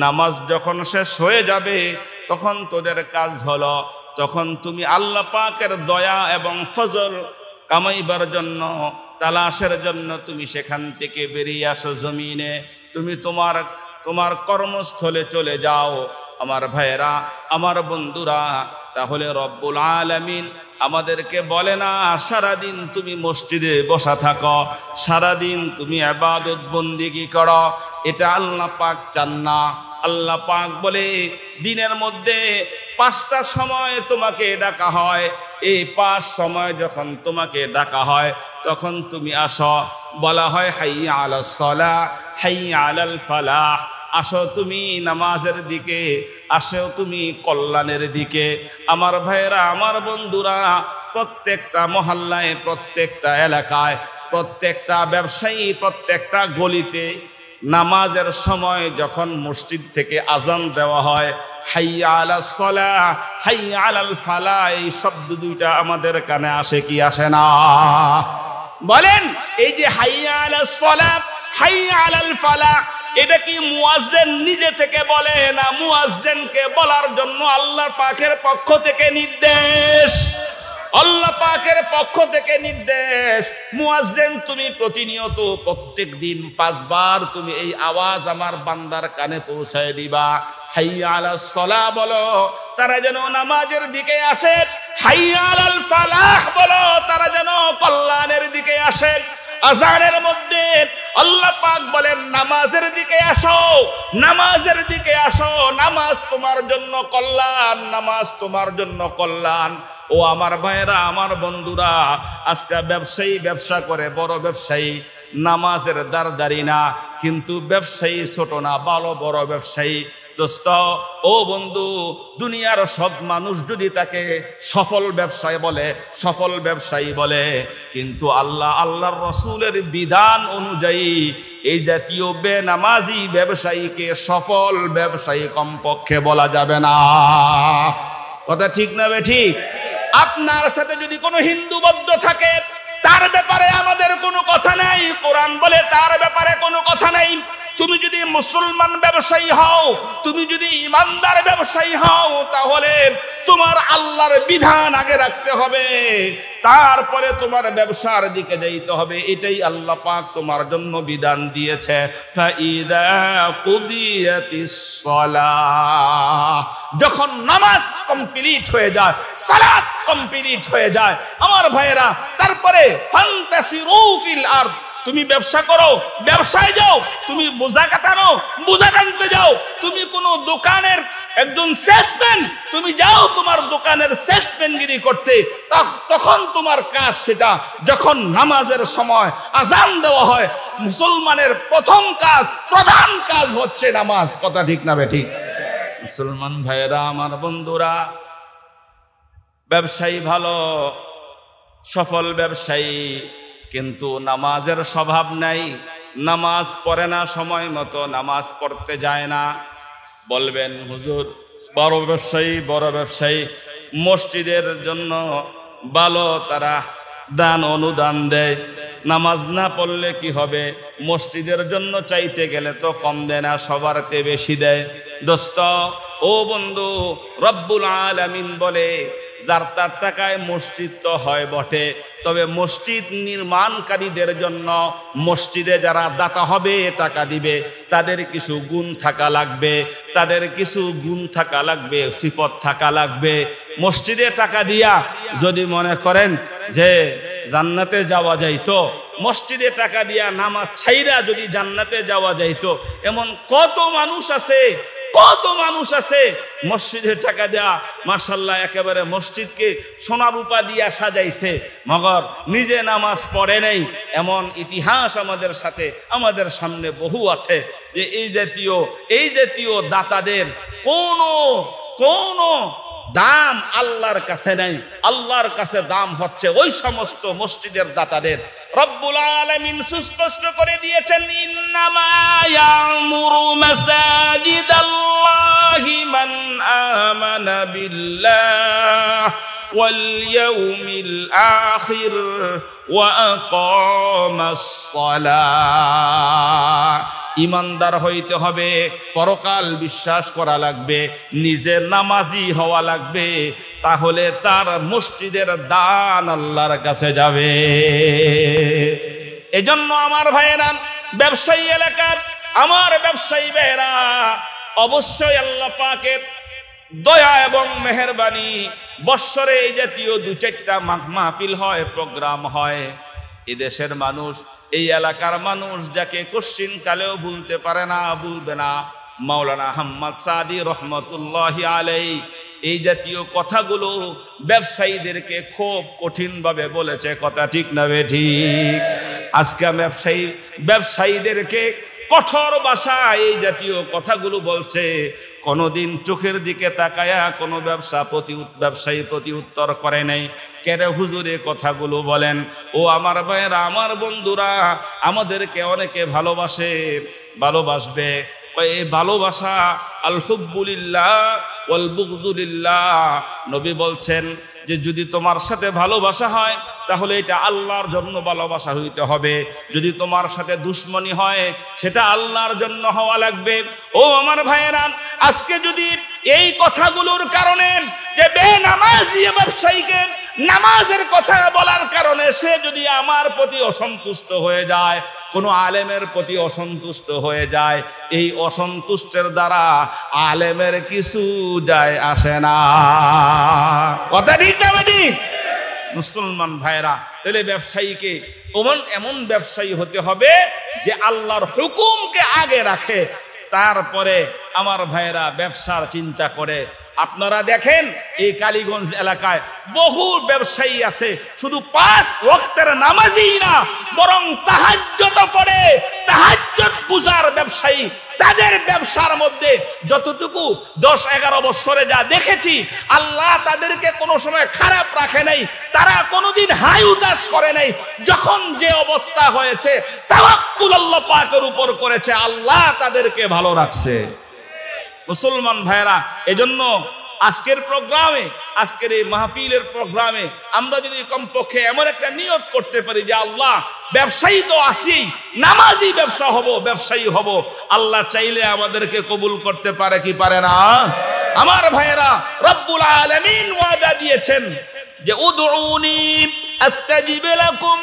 নামাজ যখন শেষ হয়ে যাবে, তখন তোদের কাজ হলো, তখন তুমি আল্লাহ পাকের দয়া এবং ফজল কামাইবার জন্য, তালাশের জন্য তুমি সেখান থেকে বেরিয়ে আসো জমিনে, তুমি তোমার কর্মস্থলে চলে যাও। আমার ভাইয়েরা, আমার বন্ধুরা, তাহলে রব্বুল আলামিন আমাদেরকে বলে না সারাদিন তুমি মসজিদে বসা থাকো, সারাদিন তুমি ইবাদত বন্দেগী করো, এটা আল্লাহ পাক চান না। আল্লাহ পাক বলে, দিনের মধ্যে 5টা সময় তোমাকে ডাকা হয়, এই 5 সময় যখন তোমাকে ডাকা হয়, তখন তুমি আসো। বলা হয় হাইয়া আলাস সালাহ, হাইয়া আলাল ফালাহ, আসো তুমি নামাজের দিকে, আসেও তুমি কল্যাণের দিকে। আমার ভাইয়েরা, আমার বন্ধুরা, প্রত্যেকটা মহল্লায়, প্রত্যেকটা এলাকায়, প্রত্যেকটা ব্যবসায়ী, প্রত্যেকটা গলিতে নামাজের সময় যখন মসজিদ থেকে আজান দেওয়া হয়, হাইয়া আলাস সালাহ, হাইয়া আলাল ফালাহ, এই শব্দ দুইটা আমাদের কানে আসে কি আসে না? বলেন, এই যে হাইয়া আলাস সালাহ, হাইয়া আলাল ফালাহ, এটা কি মুয়াজ্জিন নিজে থেকে বলে, না মুয়াজ্জিনকে বলার জন্য আল্লাহ পাকের পক্ষ থেকে নির্দেশ? আল্লাহ পাকের পক্ষ থেকে নির্দেশ। মুয়াজ্জিন তুমি প্রতিনিয়ত প্রত্যেক দিন 5 বার তুমি এই আওয়াজ আমার বান্দার কানে পৌঁছায় দিবা, হাইয়া আলাস সালাহ বলো, তারা যেন নামাজের দিকে আসে। হাইয়া আলাল ফালাহ বলো, তারা যেন কল্যাণের দিকে আসে। আযানের মধ্যে আল্লাহ পাক বলেন, নামাজের দিকে আসো, নামাজের দিকে আসো, নামাজ তোমার জন্য কল্যাণ, নামাজ তোমার জন্য কল্যাণ। ও আমার ভাইয়েরা, আমার বন্ধুরা, আজকে ব্যবসায়ী ব্যবসা করে, বড় ব্যবসায়ী, নামাজের দারদারি না, কিন্তু ব্যবসায়ী ছোট না, ভালো বড় ব্যবসায়ী। দোস্ত, ও বন্ধু, দুনিয়ার সব মানুষ যদি তাকে সফল ব্যবসায়ী বলে, সফল ব্যবসায়ী বলে, কিন্তু আল্লাহর রাসূলের বিধান অনুযায়ী এই জাতীয় বেনামাজি ব্যবসায়ীকে সফল ব্যবসায়ী কমপক্ষে বলা যাবে না। কথা ঠিক না বে ঠিক? আপনার সাথে যদি কোনো হিন্দু বৌদ্ধ থাকে, তার ব্যাপারে আমাদের কোনো কথা নাই, কোরআন বলে তার ব্যাপারে কোনো কথা নাই। তুমি যদি মুসলমান ব্যবসায়ী হও, তুমি যদি ইমানদার ব্যবসায়ী হও, তাহলে তোমার আল্লাহর বিধান আগে রাখতে হবে, তারপরে তোমার ব্যবসার দিকে যাইতে হবে। এটাই আল্লাহ পাক তোমার জন্য বিধান দিয়েছে। ফাইদা কুদিয়াতিস সালাহ, যখন নামাজ কমপ্লিট হয়ে যায়, সালাত কমপ্লিট হয়ে যায়, আমার ভাইয়েরা, তারপরে ফান্তাসিরু ফিল আরদ, তুমি ব্যবসা করো, ব্যবসায় যাও, তুমি বোঝা কাটানো, বোঝা টানতে যাও, তুমি কোনো দোকানের একজন সেলসম্যান, তুমি যাও তোমার দোকানের সেলসম্যানগিরি করতে, তখন তোমার কাজ সেটা। যখন নামাজের সময় আজান দেওয়া হয়, মুসলমানের প্রথম কাজ, প্রধান কাজ হচ্ছে নামাজ। কথা ঠিক না বেঠি? মুসলমান ভাইয়েরা, আমার বন্ধুরা, ব্যবসায়ী ভালো, সফল ব্যবসায়ী, কিন্তু নামাজের স্বভাব নাই, নামাজ পড়ে না, সময় মতো নামাজ পড়তে যায় না। বলবেন, হুজুর, বড় ব্যবসায়ী মসজিদের জন্য ভালো, তারা দান অনুদান দেয়, নামাজ না পড়লে কি হবে? মসজিদের জন্য চাইতে গেলে তো কম দেয় না, সবারতে বেশি দেয়। দোস্ত, ও বন্ধু, রব্বুল আলামিন বলে, যার তার টাকায় মসজিদ তো হয় বটে, তবে মসজিদ নির্মাণকারীদের জন্য মসজিদে যারা দাতা হবে, টাকা দিবে, তাদের কিছু গুণ থাকা লাগবে, তাদের কিছু গুণ থাকা লাগবে, সিফত থাকা লাগবে। মসজিদে টাকা দিয়া যদি মনে করেন যে জান্নাতে যাওয়া যাইতো, মসজিদে টাকা দিয়া নামাজ ছাইরা যদি জান্নাতে যাওয়া যাইতো, এমন কত মানুষ আছে, কত মানুষ আছে মসজিদে টাকা দেয়া, মাশাআল্লাহ, একেবারে মসজিদকে সোনা রূপা দিয়া সাজাইছে, মগর নিজে নামাজ পড়ে নেই। এমন ইতিহাস আমাদের সামনে বহু আছে, যে এই জাতীয় দাতাদের কোনো দাম আল্লাহর কাছে নেই। আল্লাহর কাছে দাম হচ্ছে ওই সমস্ত মসজিদের দাতাদের। রব্বুল আলামিন সুস্পষ্ট করে দিয়েছেন, ইন্নামা ইয়ামুরু মাসাজিদাল্লাহি মান আমানা বিল্লাহ ওয়াল ইয়াউমিল আখির ওয়া আকামাস সালাহ। ইমানদার হইতে হবে, পরকাল বিশ্বাস করা লাগবে, নিজের নামাজি হওয়া লাগবে, তাহলে তার মসজিদের দান আল্লাহর কাছে যাবে। এজন্য আমার ভাইয়েরা, ব্যবসায়ী এলাকার আমার ব্যবসায়ী ভাইয়েরা, অবশ্যই আল্লাহ পাকের দয়া এবং মেহেরবানি, বৎসরে এই জাতীয় 2-4টা মাহফিল হয়, প্রোগ্রাম হয়। এদেশের মানুষ, এই এলাকার মানুষ যাকে কোশ্চিন কালেও ভুলতে পারে না, ভুলবে না, মাওলানা আহমদ সাদি রহমতুল্লাহি আলাইহি এই জাতীয় কথাগুলো ব্যবসায়ীদেরকে খুব কঠিনভাবে বলেছে। কথা ঠিক না বে ঠিক? আজকে ব্যবসায়ীদেরকে কঠোর ভাষায় এই জাতীয় কথাগুলো বলছে, কোনোদিন চোখের দিকে তাকায়া কোনো ব্যবসায়ী প্রতি উত্তর করে নাই। কেরে হুজুরে কথাগুলো বলেন? ও আমার ভাইয়েরা, আমার বন্ধুরা, আমাদেরকে অনেকে ভালোবাসবে। এই ভালোবাসা আল হুব্বুলিল্লাহ ওয়াল বুগদুলিল্লাহ। নবী বলছেন যে যদি তোমার সাথে ভালোবাসা হয় তাহলে এটা আল্লাহর জন্য ভালোবাসা হইতে হবে, যদি তোমার সাথে দুশ্মনী হয় সেটা আল্লাহর জন্য হওয়া লাগবে। ও আমার ভাইয়েরা, আজকে যদি এই কথাগুলোর কারণে যে বেনামাজি ব্যবসায়ীকে নামাজের কথা বলার কারণে সে যদি আমার প্রতি অসন্তুষ্ট হয়ে যায়, কোনো আলেমের প্রতি অসন্তুষ্ট হয়ে যায়, এই অসন্তুষ্টের দ্বারা আলেমের কিছু যায় আসে না। কথা ঠিক না বেটি? মুসলমান ভাইরা, তাহলে ব্যবসায়ীকে এমন ব্যবসায়ী হতে হবে যে আল্লাহর হুকুমকে আগে রাখে, তারপরে আমার ভাইরা ব্যবসার চিন্তা করে। আপনারা দেখেন এই কালীগঞ্জ এলাকায় বহু ব্যবসায়ী আছে, শুধু 5 ওয়াক্তের নামাজই না, বরং তাহাজ্জুদ পড়ে, তাহাজ্জুদ পূজার ব্যবসায়ী। তাদের ব্যবসার মধ্যে যতটুকু 10-11 বছরে যা দেখেছি, আল্লাহ তাদেরকে কোনো সময় খারাপ রাখে নাই, তারা কোনোদিন হাই উতাস করে নাই। যখন যে অবস্থা হয়েছে তাওয়াক্কুল আল্লাহ পাকের উপর করেছে, আল্লাহ তাদেরকে ভালো রাখছে। মুসলমান ভাইরা, এজন্য আজকের প্রোগ্রামে, আজকের এই মাহফিলের প্রোগ্রামে আমরা যদি কমপক্ষে এমন একটা নিয়ত করতে পারি যে আল্লাহ, ব্যবসায়ী তো আছি, নামাজি ব্যবসায়ী হব, আল্লাহ চাইলে আমাদেরকে কবুল করতে পারে কি পারে না? আমার ভাইয়েরা, রব্বুল আলামিন ওয়াদা দিয়েছেন যে উদউনি আস্তাজিব লাকুম।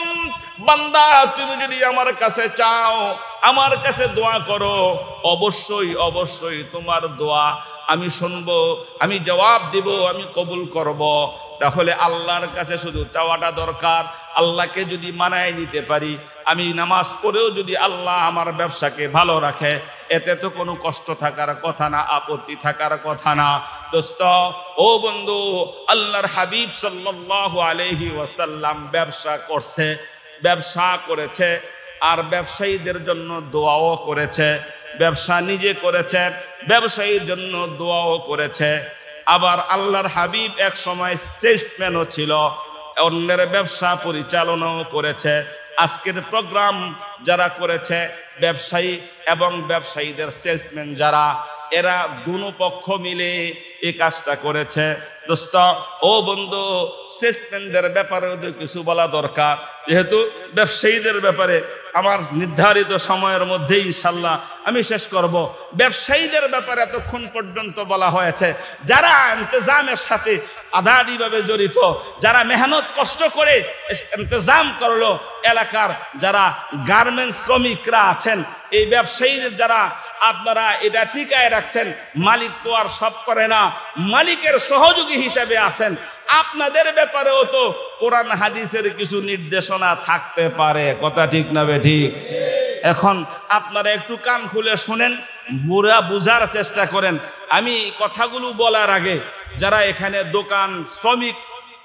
বান্দা, তুমি যদি আমার কাছে চাও, আমার কাছে দোয়া করো, অবশ্যই তোমার দোয়া আমি শুনবো, আমি জবাব দিব, আমি কবুল করব। তাহলে আল্লাহর কাছে শুধু চাওয়াটা দরকার। আল্লাহকে যদি মানায় নিতে পারি, আমি নামাজ পড়েও যদি আল্লাহ আমার ব্যবসাকে ভালো রাখে, এতে তো কোনো কষ্ট থাকার কথা না, আপত্তি থাকার কথা না। দোস্ত, ও বন্ধু, আল্লাহর হাবিব সাল্লাল্লাহু আলাইহি ওয়াসাল্লাম ব্যবসা করেছে আর ব্যবসায়ীদের জন্য দোয়াও করেছে। ব্যবসা নিজে করেছে, ব্যবসায়ীর জন্য দোয়াও করেছে। আবার আল্লাহর হাবিব এক সময় সেলসম্যানও ছিল, অন্যের ব্যবসা পরিচালনাও করেছে। আজকের প্রোগ্রাম যারা করেছে, ব্যবসায়ী এবং ব্যবসায়ীদের সেলসম্যান যারা, এরা দুনো পক্ষ মিলে এই কাজটা করেছে। দোস্ত, ও বন্ধু, সেলসম্যানদের ব্যাপারেও তো কিছু বলা দরকার, যেহেতু ব্যবসায়ীদের ব্যাপারে আমার নির্ধারিত সময়ের মধ্যে ইনশাল্লাহ আমি শেষ করব। ব্যবসায়ীদের ব্যাপারে এতক্ষণ পর্যন্ত বলা হয়েছে, যারা ইন্তজামের সাথে আধাদিভাবে জড়িত, যারা মেহনত কষ্ট করে ইন্তজাম করলো, এলাকার যারা গার্মেন্টস শ্রমিকরা আছেন, এই ব্যবসায়ীদের যারা আপনারা এটা টিকায় রাখছেন, মালিক তো আর সব করে না, মালিকের সহযোগী হিসেবে আছেন। আপনাদের ব্যাপারেও তো কোরআন হাদিসের কিছু নির্দেশনা থাকতে পারে, কথা ঠিক না বেঠিক? এখন আপনারা একটু কান খুলে শুনেন, বুঝার চেষ্টা করেন। আমি কথাগুলো বলার আগে যারা এখানে দোকান শ্রমিক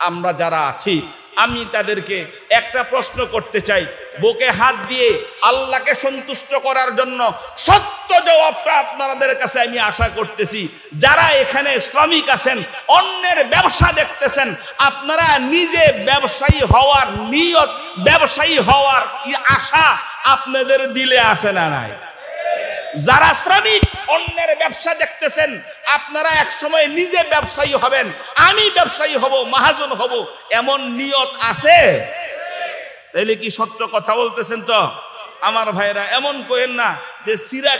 আমরা যারা আছি, আমি তাদেরকে একটা প্রশ্ন করতে চাই, বুকে হাত দিয়ে আল্লাহকে সন্তুষ্ট করার জন্য সত্য জবাবটা আপনাদের কাছে আমি আশা করতেছি। যারা এখানে শ্রমিক আছেন, অন্যের ব্যবসা দেখতেছেন, আপনারা নিজে ব্যবসায়ী হওয়ার নিয়ত, ব্যবসায়ী হওয়ার আশা আপনাদের দিলে আসে না নাই? যারা শ্রমিক অন্যের ব্যবসা দেখতেছেন, আপনারা এক সময় নিজে ব্যবসায়ী হবেন, আমি ব্যবসায়ী হব, মহাজন হব, এমন নিয়ত আছে? তাইলে কি সত্য কথা বলতেছেন তো? আমার ভাইরা, এমন করেন না যে সিরা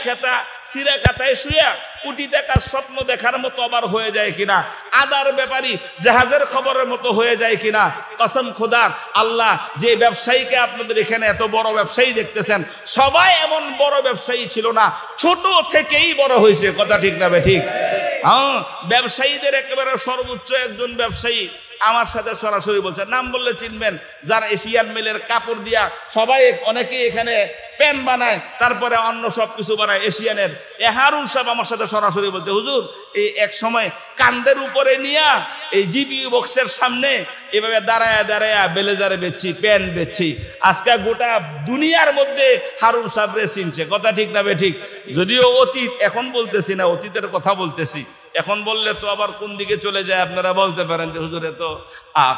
খাতায় শুয়ে কোটি টাকার স্বপ্ন দেখার মতো আবার হয়ে যায় কিনা, আদার ব্যাপারী জাহাজের খবরের মতো হয়ে যায় কিনা। কসম খোদার, আল্লাহ যে ব্যবসায়ীকে আপনাদের এখানে এত বড় ব্যবসায়ী দেখতেছেন, সবাই এমন বড় ব্যবসায়ী ছিল না, ছোট থেকেই বড় হয়েছে, কথা ঠিক না বে ঠিক? হ্যাঁ, ব্যবসায়ীদের একেবারে সর্বোচ্চ একজন ব্যবসায়ী আমার সাথে সরাসরি বলছে, নাম বললে চিনবেন, যার এশিয়ান মেলের কাপড় দিয়া সবাই অনেকেই এখানে প্যান্ট বানায়, তারপরে অন্য সব কিছু বানায় এশিয়ানের। হারুন সাহেব আমার সাথে সরাসরি বলছে, হুজুর এই এক সময় কান্দের উপরে নিয়া এই জিবি বক্সের সামনে এভাবে দাঁড়ায় দাঁড়ায় ব্লেজারে বেচছি, প্যান্ট বেচছি। আজকে গোটা দুনিয়ার মধ্যে হারুন সাহেবরে চিনছে। কথা ঠিক না বেঠিক? যদিও অতীত, এখন বলতেছি না, অতীতের কথা বলতেছি। এখন বললে তো আবার কোন দিকে চলে যায়, আপনারা বলতে পারেন যে হুজুরে তো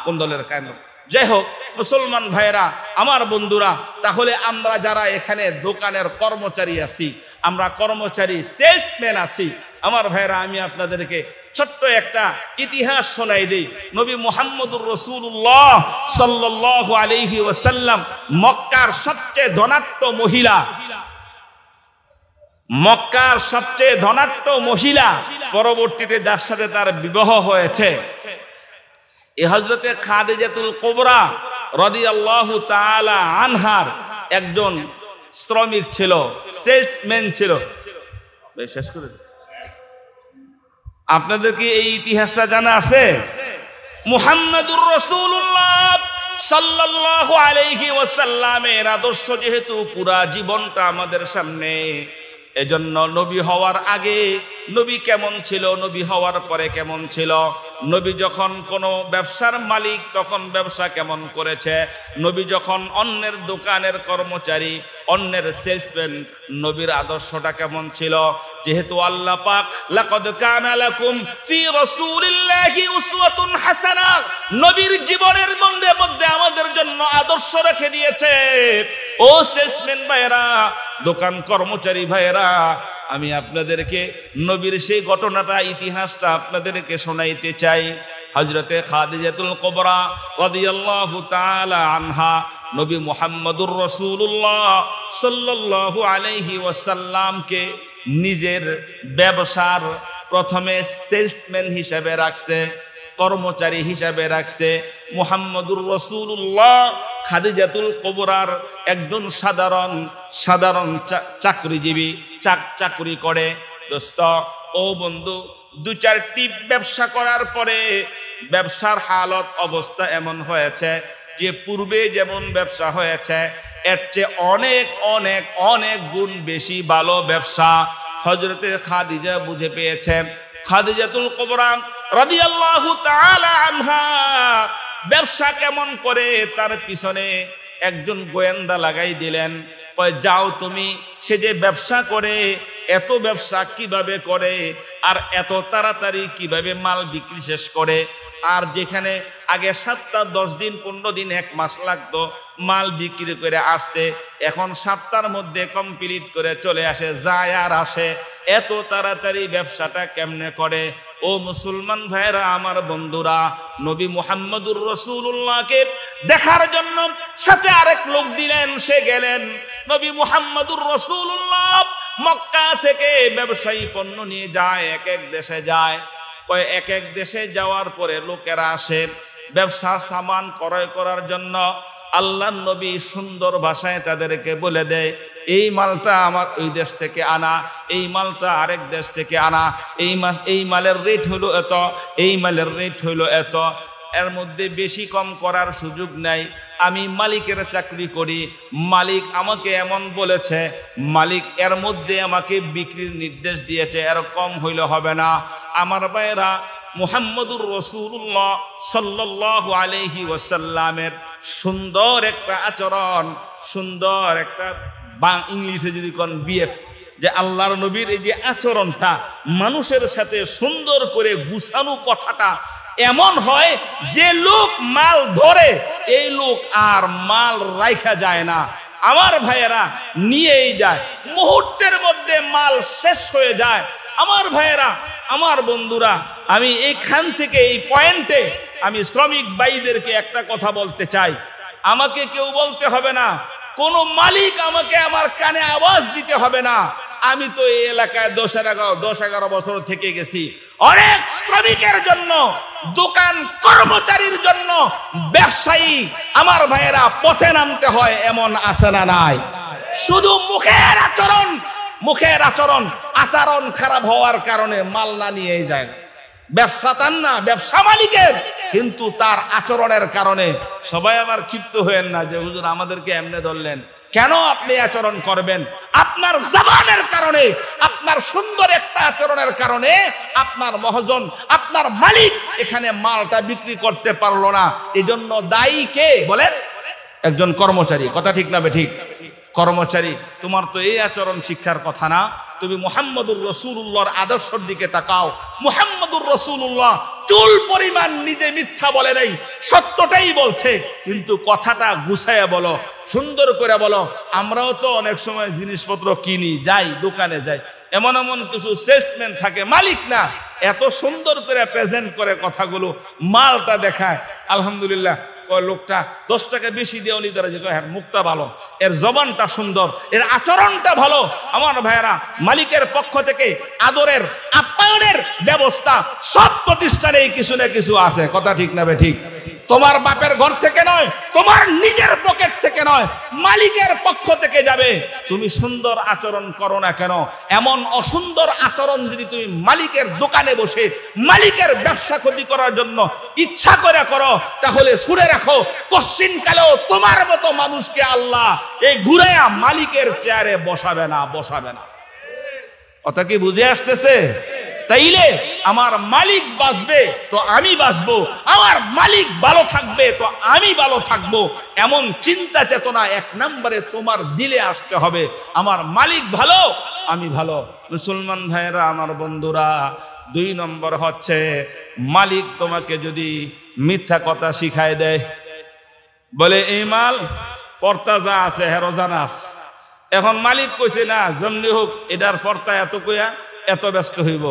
কোন দলের কায়ন। যাই হোক মুসলমান ভাইরা, আমার বন্ধুরা, তাহলে আমরা যারা এখানে দোকানের কর্মচারী আছি, আমরা কর্মচারী সেলসম্যান আছি, আমার ভাইরা, আমি আপনাদেরকে ছোট্ট একটা ইতিহাস শোনাই দেই। নবী মুহাম্মদুর রাসূলুল্লাহ সাল্লাল্লাহু আলাইহি ওয়াসাল্লাম মক্কার সবচেয়ে ধনাঢ্য মহিলা, মক্কার সবচেয়ে ধনাঢ্য মহিলা, পরবর্তীতে যার সাথে তার বিবাহ হয়েছে, এই হযরতে খাদিজাতুল কুবরা রাদিয়াল্লাহু তাআলা আনহার একজন শ্রমিক ছিল, সেলসম্যান ছিল। শেষ করে আপনাদের কি এই ইতিহাসটা জানা আছে? মুহাম্মাদুর রাসূলুল্লাহ সাল্লাল্লাহু আলাইহি ওয়াসাল্লামের আদর্শ যেহেতু পুরা জীবনটা আমাদের সামনে, এজন্য নবী হওয়ার আগে নবী কেমন ছিল, নবী হওয়ার পরে কেমন ছিল, নবী যখন কোনো ব্যবসার মালিক তখন ব্যবসা কেমন করেছে, নবী যখন অন্যের দোকানের কর্মচারী, অন্যের সেলসম্যান, নবীর আদর্শটা কেমন ছিল। যেহেতু আল্লাহ পাক লাকাদ কানা লাকুম ফি রাসূলিল্লাহি উসওয়াতুন হাসানাহ, নবীর জীবনের মধ্যে আমাদের জন্য আদর্শ রেখে দিয়েছে। ও সেলসম্যান ভাইরা, দোকান কর্মচারী ভাইরা, আমি আপনাদেরকে নবীর সেই ঘটনাটা, ইতিহাসটা আপনাদেরকে শোনাইতে চাই। হযরতে খাদিজাতুল কুবরা রাদিয়াল্লাহু তাআলা আনহা নবী মুহাম্মদুর রাসূলুল্লাহ সাল্লাল্লাহু আলাইহি ওয়াসাল্লামকে নিজের ব্যবসার প্রথমে সেলসম্যান হিসেবে রাখছে, কর্মচারী হিসেবে রাখছে। মুহাম্মদুর রাসূলুল্লাহ খাদিজাতুল কুবরার একজন সাধারণ চাকরিজীবী, চাকরি করে। দোস্ত ও বন্ধু, দু চারটি ব্যবসা করার পরে ব্যবসার হালত অবস্থা এমন হয়েছে যে পূর্বে যেমন ব্যবসা হয়েছে এর চেয়ে অনেক অনেক অনেক গুণ বেশি ভালো ব্যবসা হযরতে খাদিজা বুঝে পেয়েছে। খাদিজাতুল কুবরা রাদিয়াল্লাহু তাআলা আনহা ব্যবসা কেমন করে তার পিছনে একজন গোয়েন্দা লাগাই দিলেন। কয়, যাও তুমি, সে যে ব্যবসা করে, এত ব্যবসা কিভাবে করে আর এত তাড়াতাড়ি কিভাবে মাল বিক্রি শেষ করে। আর যেখানে আগে 7-10 দিন 15 দিন 1 মাস লাগতো মাল বিক্রি করে আসতে, এখন 7টার মধ্যে কমপ্লিট করে চলে আসে, যায় আর আসে। এত তাড়াতাড়ি ব্যবসাটা কেমনে করে? ও মুসলমান ভাইরা, আমার বন্ধুরা, নবী মুহাম্মদুর রাসূলুল্লাহকে দেখার জন্য সাথে আরেক লোক দিলেন, সে গেলেন। নবী মুহাম্মদুর রাসূলুল্লাহ মক্কা থেকে ব্যবসায়ী পণ্য নিয়ে যায়, এক এক দেশে যায়। এক এক দেশে যাওয়ার পরে লোকেরা আসে ব্যবসার সামান ক্রয় করার জন্য। আল্লাহর নবী সুন্দর ভাষায় তাদেরকে বলে দেয়, এই মালটা আমার ওই দেশ থেকে আনা, এই মালটা আরেক দেশ থেকে আনা, এই মালের রেট হলো এত, এই মালের রেট হলো এত। এর মধ্যে বেশি কম করার সুযোগ নাই। আমি মালিকের চাকরি করি, মালিক আমাকে এমন বলেছে, মালিক এর মধ্যে আমাকে বিক্রির নির্দেশ দিয়েছে, এর কম হইলে হবে না। আমার ভাইরা, মুহাম্মদুর রাসূলুল্লাহ সাল্লাল্লাহু আলাইহি ওয়াসাল্লামের সুন্দর একটা আচরণ, সুন্দর একটা, ইংলিশে যদি কোন বিএফ, যে আল্লাহর নবীর এই যে আচরণটা, মানুষের সাথে সুন্দর করে গুছানো কথাটা এমন হয় যে লোক মাল ধরে, এই লোক আর মাল রাখা যায় না। আমার ভাইয়েরা নিয়েই যায়, মুহূর্তের মধ্যে মাল শেষ হয়ে যায়। আমার ভাইয়েরা, আমার বন্ধুরা, আমি এইখান থেকে এই পয়েন্টে আমি শ্রমিক ভাইদেরকে একটা কথা বলতে চাই। আমাকে কেউ বলতে হবে না, কোন মালিক আমাকে আমার কানে আওয়াজ দিতে হবে না। আমি তো এই এলাকায় 10-11 বছর থেকে গেছি। অনেক শ্রমিকের জন্য, দোকান কর্মচারীর জন্য, ব্যবসায়ী আমার ভাইয়েরা পথে নামতে হয়, এমন আছে না নাই? শুধু মুখের আচরণ খারাপ হওয়ার কারণে মাল না নিয়ে যায়। ব্যবসা তার না, ব্যবসা মালিকের, কিন্তু তার আচরণের কারণে সবাই আবার ক্ষিপ্ত হয়েন না যে হুজুর আমাদেরকে এমনি ধরলেন, কেন আপনি আচরণ করবেন? আপনার জবানের কারণে, আপনার সুন্দর একটা আচরণের কারণে আপনার মহাজন, আপনার মালিক এখানে মালটা বিক্রি করতে পারলো না। এজন্য দায়ী কে বলেন? একজন কর্মচারী। কথা ঠিক না বেঠিক? কর্মচারী, তোমার তো এই আচরণ শিক্ষার কথা না। তুমি মুহাম্মদুর রাসূলুল্লাহর আদর্শের দিকে তাকাও। মুহাম্মদুর রাসূলুল্লাহ চুল পরিমাণ নিজে মিথ্যা বলে নাই, সত্যটাই বলছে, কিন্তু কথাটা গুছাইয়া বলো, সুন্দর করে বলো। আমরাও তো অনেক সময় জিনিসপত্র কিনি, যাই দোকানে যাই, এমন এমন কিছু সেলসম্যান থাকে, মালিক না, এত সুন্দর করে প্রেজেন্ট করে কথাগুলো, মালটা দেখায়, আলহামদুলিল্লাহ লোকটা 10 টাকা বেশি দিয়ে উনি তারা যে হ্যাঁ মুখটা ভালো, এর জবানটা সুন্দর, এর আচরণটা ভালো। আমার ভাইয়েরা, মালিকের পক্ষ থেকে আদরের আপ্যায়নের ব্যবস্থা সব প্রতিষ্ঠানেই কিছু না কিছু আছে। কথা ঠিক না ঠিক? তোমার বাপের ঘর থেকে নয়, তোমার নিজের পকেট থেকে নয়, মালিকের পক্ষ থেকে যাবে। তুমি সুন্দর আচরণ করো না কেন, এমন অসুন্দর আচরণ যদি তুমি মালিকের দোকানে বসে মালিকের ব্যবসা ক্ষতি করার জন্য ইচ্ছা করে করো, তাহলে শুনে রাখো, কশ্চিন কালেও তোমার মতো মানুষকে আল্লাহ এই ঘুরাইয়া মালিকের চেয়ারে বসাবে না, বসাবে না। কথা কি বুঝে আসতেছে? তাইলে আমার মালিক বাঁচবে তো আমি বাঁচবো, আমার মালিক ভালো থাকবে তো আমি ভালো থাকবো, এমন চিন্তা চেতনা এক নম্বরে তোমার দিলে আসতে হবে। আমার মালিক ভালো, আমি ভালো। মুসলমান ভাইয়েরা, আমার বন্ধুরা, 2 নম্বর হচ্ছে মালিক তোমাকে যদি মিথ্যা কথা শিখায় দেয়, বলে এই মাল ফর্তা যা আছে হেরোজানাস, এখন মালিক কইছে না যেমনি হোক এটার ফর্তা এত কইয়া এত ব্যস্ত হইব।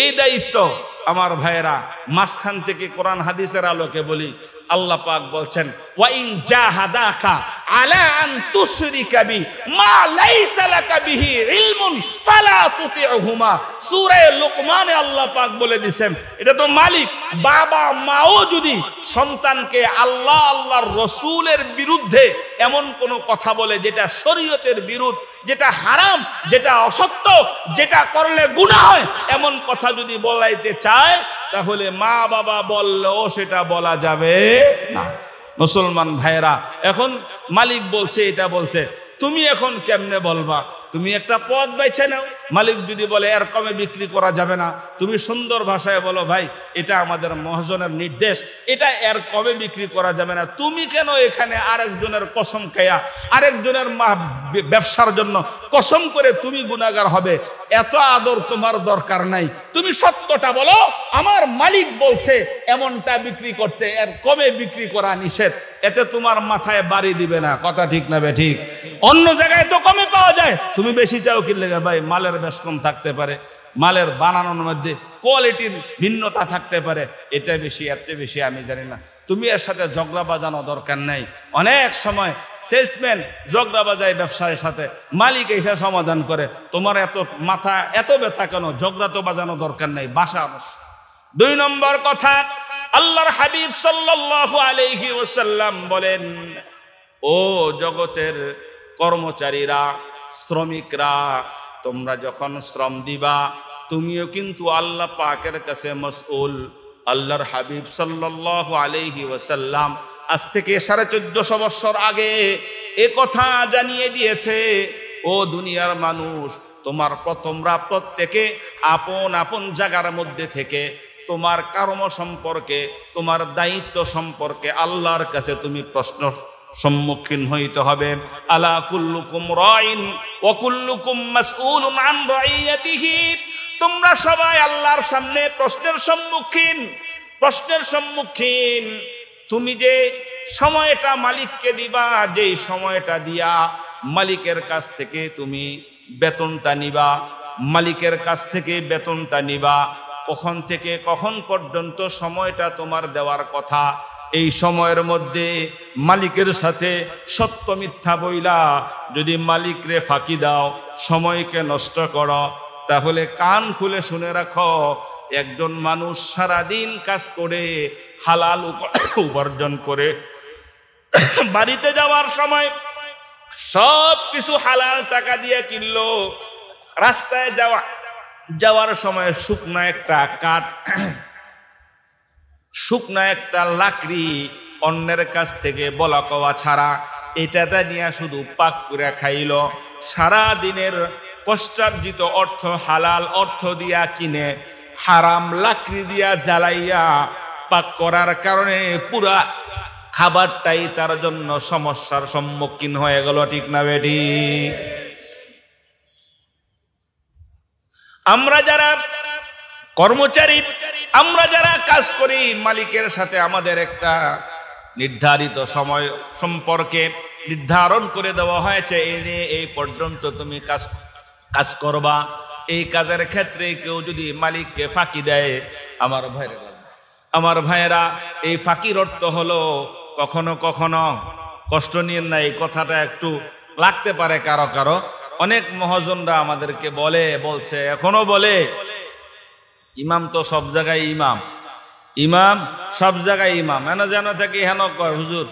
এই দায়িত্ব আমার ভাইয়েরা, মাঝখান থেকে কোরআন হাদিসের আলোকে বলি, আল্লাহ পাক বলছেন ওয়া ইন জাহাদাকা আলা আন তুশরিকা বি মা লাইসা লাকা বিহি ইলমুন ফালা তুতিউহুমা। সূরা লুকমানে আল্লাহ পাক বলে দিবেন, এটা তো মালিক, বাবা মাও যদি সন্তানকে আল্লাহ আল্লাহর রাসূলের বিরুদ্ধে এমন কোন কথা বলে যেটা শরীয়তের বিরুদ্ধ, যেটা হারাম, যেটা অসত্য, যেটা করলে গুনাহ হয়, এমন কথা যদি বলাইতে চায়, তাহলে মা বাবা বললেও সেটা বলা যাবে না। মুসলমান ভাইয়েরা, এখন মালিক বলছে এটা বলতে, তুমি এখন কেমনে বলবা? তুমি একটা পথ বেছে নাও। মালিক যদি বলে এর কমে বিক্রি করা যাবে না, তুমি সুন্দর ভাষায় বলো ভাই এটা আমাদের মহাজনের নির্দেশ, এটা এর কমে বিক্রি করা যাবে না। তুমি কেন এখানে আরেকজনের কসম খায়া, আরেকজনের ব্যবসার জন্য কসম করে তুমি গুনাহগার হবে? এত আদর তোমার দরকার নাই। তুমি সত্যটা বলো, আমার মালিক বলছে এমনটা বিক্রি করতে, এর কমে বিক্রি করা নিষেধ। এতে তোমার মাথায় বাড়ি দিবে না। কথা ঠিক না বে ঠিক? অন্য জায়গায় তো কমে পাওয়া যায়, তুমি বেশি চাও কিনলে ভাই মালের বেশ কম থাকতে পারে, মালের বানানোর মধ্যে কোয়ালিটির ভিন্নতা থাকতে পারে, এটা বেশি এর চেয়ে বেশি আমি জানি না। তুমি এর সাথে ঝগড়া বাজানো দরকার নাই। অনেক সময় সেলসম্যান ঝগড়া বাজায় ব্যবসায়ের সাথে, মালিক এসে সমাধান করে। তোমার এত মাথা এত ব্যথা কেন? ঝগড়া তো বাজানো দরকার নাই, বাসা। 2 নম্বর কথা, আল্লাহর হাবিব সাল্লাল্লাহু আলাইহি ওয়াসাল্লাম বলেন, ও জগতের কর্মচারীরা, শ্রমিকরা, তোমরা যখন শ্রম দিবা তুমিও কিন্তু আল্লাহ পাকের কাছে মাসউল। আল্লাহর হাবিব সাল্লাল্লাহু আলাইহি ওয়াসাল্লাম আজ থেকে 1450 বছর আগে এ কথা জানিয়ে দিয়েছে, ও দুনিয়ার মানুষ, তোমরা প্রত্যেকে আপন আপন জায়গার মধ্যে থেকে তোমার কর্ম সম্পর্কে, তোমার দায়িত্ব সম্পর্কে আল্লাহর কাছে তুমি প্রশ্ন সম্মুখীন হইতে হবে। আলা কুল্লুকুম রাইন ওয়া কুল্লুকুম মাসউলুন আন রাইয়াতিহি। তোমরা সবাই আল্লাহর সামনে প্রশ্নের সম্মুখীন। তুমি যে সময়টা মালিককে দিবা, যেই সময়টা দিয়া মালিকের কাছ থেকে তুমি বেতনটা নিবা, মালিকের কাছ থেকে বেতনটা নিবা, কখন থেকে কখন পর্যন্ত সময়টা তোমার দেওয়ার কথা, এই সময়ের মধ্যে মালিকের সাথে সত্য মিথ্যা বইলা যদি মালিকরে ফাঁকি দাও, সময়কে নষ্ট করো, তাহলে কান খুলে শুনে রাখো, একজন মানুষ সারাদিন কাজ করে হালাল উপার্জন করে বাড়িতে যাওয়ার সময় সব কিছু হালাল টাকা দিয়ে কিনলো, রাস্তায় যাওয়ার সময় শুকনো একটা কাঠ শুকনা একটা লাকড়ি অন্যের কাছ থেকে বলা কওয়া ছাড়া এটাতে নিয়ে শুধু পাক করে খাইল। সারা দিনের কষ্টার্জিত অর্থ হালাল অর্থ দিয়া কিনে হারাম লাকড়ি দিয়া জ্বালাইয়া পাক করার কারণে পুরা খাবারটাই তার জন্য সমস্যার সম্মুখীন হয়ে গেল। ঠিক না বেটি? আমরা যারা কর্মচারী, আমরা যারা কাজ করি, মালিকের সাথে আমাদের একটা নির্ধারিত সময় সম্পর্কে নির্ধারণ করে দেওয়া হয়েছে, এই পর্যন্ত তুমি কাজ করবা। এই কাজের ক্ষেত্রে কেউ যদি মালিককে ফাঁকি দেয়, আমার ভাইয়েরা এই ফাঁকির অর্থ হলো কখনো কখনো, কষ্ট নিয়ে না, এই কথাটা একটু লাগতে পারে কারো কারো। অনেক মহাজনরা আমাদেরকে বলছে এখনো বলে, ইমাম তো সব জায়গায় ইমাম, ইমাম সব জায়গায় ইমাম, যেন থেকে হেন কয় হুজুর।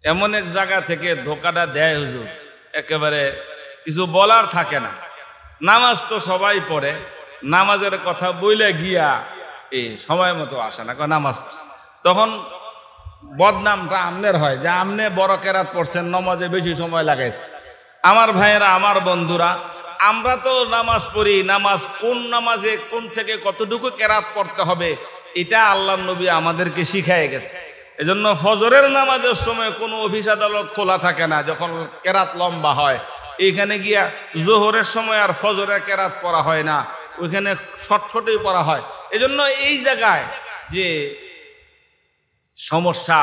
এমন এক জায়গা থেকে ধোকাটা দেয় হুজুর, একেবারে কিছু বলার থাকে না। নামাজ তো সবাই পড়ে, নামাজের কথা বইলে গিয়া এই সময় মতো আসে না, নামাজ তখন বদনামটা আমনের হয় যে আমনে বড় কেরাত পড়ছেন, নামাজে বেশি সময় লাগাইছে। আমার ভাইয়েরা, আমার বন্ধুরা, আমরা তো নামাজ পড়ি, নামাজ কোন নামাজে কোন থেকে কতটুকু কেরাত পড়তে হবে এটা আল্লাহর নবী আমাদেরকে শিখায় গেছে। এজন্য ফজরের নামাজের সময় কোনো অফিস আদালত খোলা থাকে না, যখন কেরাত লম্বা হয়। এইখানে গিয়া জোহরের সময় আর ফজরের কেরাত পড়া হয় না, ওইখানে শর্টই পড়া হয়। এজন্য এই জায়গায় যে সমস্যা,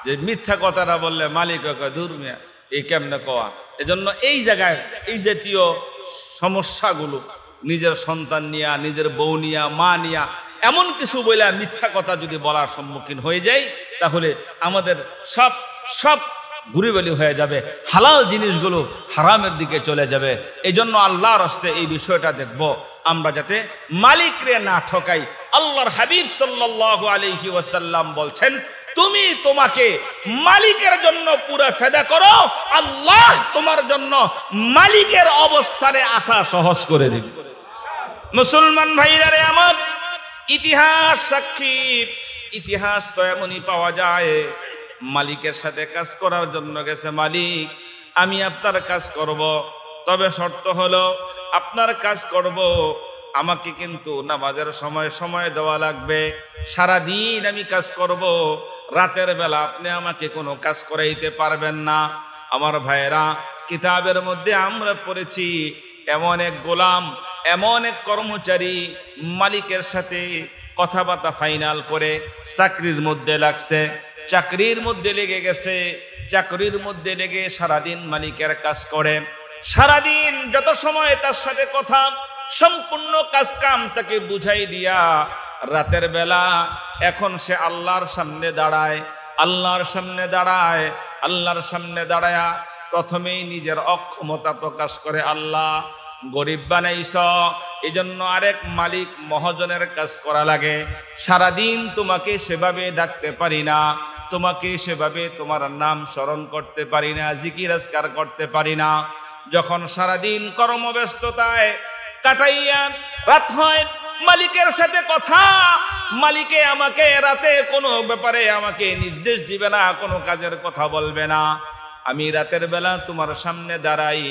যে মিথ্যা কথাটা বললে মালিক দূর মিয়া এই কেমনে কওয়া, এজন্য এই জায়গায় এই জাতীয় সমস্যাগুলো নিজের সন্তান নিয়া, নিজের বউ নিয়া, মা নিয়া এমন কিছু বলে মিথ্যা কথা যদি বলার সম্মুখীন হয়ে যায়, তাহলে আমাদের সব সব ঘুরিবালি হয়ে যাবে, হালাল জিনিসগুলো হারামের দিকে চলে যাবে। এই জন্য আল্লাহর হস্তে এই বিষয়টা দেখব আমরা যাতে মালিকরে না ঠকাই। আল্লাহর হাবিব সাল্লাল্লাহু আলাইহি ওয়াসাল্লাম বলছেন, তুমি তোমাকে মালিকের জন্য পুরো ফেদা করো, আল্লাহ তোমার জন্য মালিকের অবস্থানে আসা সহজ করে দিবে। মুসলমান ভাইরা রে আমার, ইতিহাস সাক্ষী, ইতিহাস তো এমনই পাওয়া যায়, মালিকের সাথে কাজ করার জন্য গেছে মালিক, আমি আপনার কাজ করব, তবে শর্ত হলো আপনার কাজ করব, আমাকে কিন্তু নামাজের সময় দেওয়া লাগবে, সারাদিন আমি কাজ করব, রাতের বেলা আপনি আমাকে কোনো কাজ করাইতে পারবেন না। আমার ভাইয়েরা, কিতাবের মধ্যে আমরা পড়েছি এমন এক গোলাম, এমন এক কর্মচারী মালিকের সাথে কথাবার্তা ফাইনাল করে চাকরির মধ্যে লাগছে, চাকরির মধ্যে লেগে গেছে, চাকরির মধ্যে লেগে সারাদিন মালিকের কাজ করে, সারাদিন যত সময় তার সাথে কথা, সম্পূর্ণ কাজ কাম তাকে বুঝাই দিয়া রাতের বেলা এখন সে আল্লাহর সামনে দাঁড়ায়, আল্লাহর সামনে দাঁড়ায়, আল্লাহর সামনে দাঁড়ায়া প্রথমেই নিজের অক্ষমতা প্রকাশ করে, আল্লাহ গরিব বানাইছ, এই জন্য আরেক মালিক মহাজনের কাজ করা লাগে, সারাদিন তোমাকে সেভাবে ডাকতে পারি না, তোমাকে সেভাবে তোমার নাম স্মরণ করতে পারি না, জিকির আজকার করতে পারি না। যখন সারাদিন কর্মব্যস্ততায় কাটাইয়া রাত হয়, মালিকের সাথে কথা, মালিকে আমাকে রাতে কোনো ব্যাপারে আমাকে নির্দেশ দিবে না, কোনো কাজের কথা বলবে না, আমি রাতের বেলা তোমার সামনে দাঁড়াই।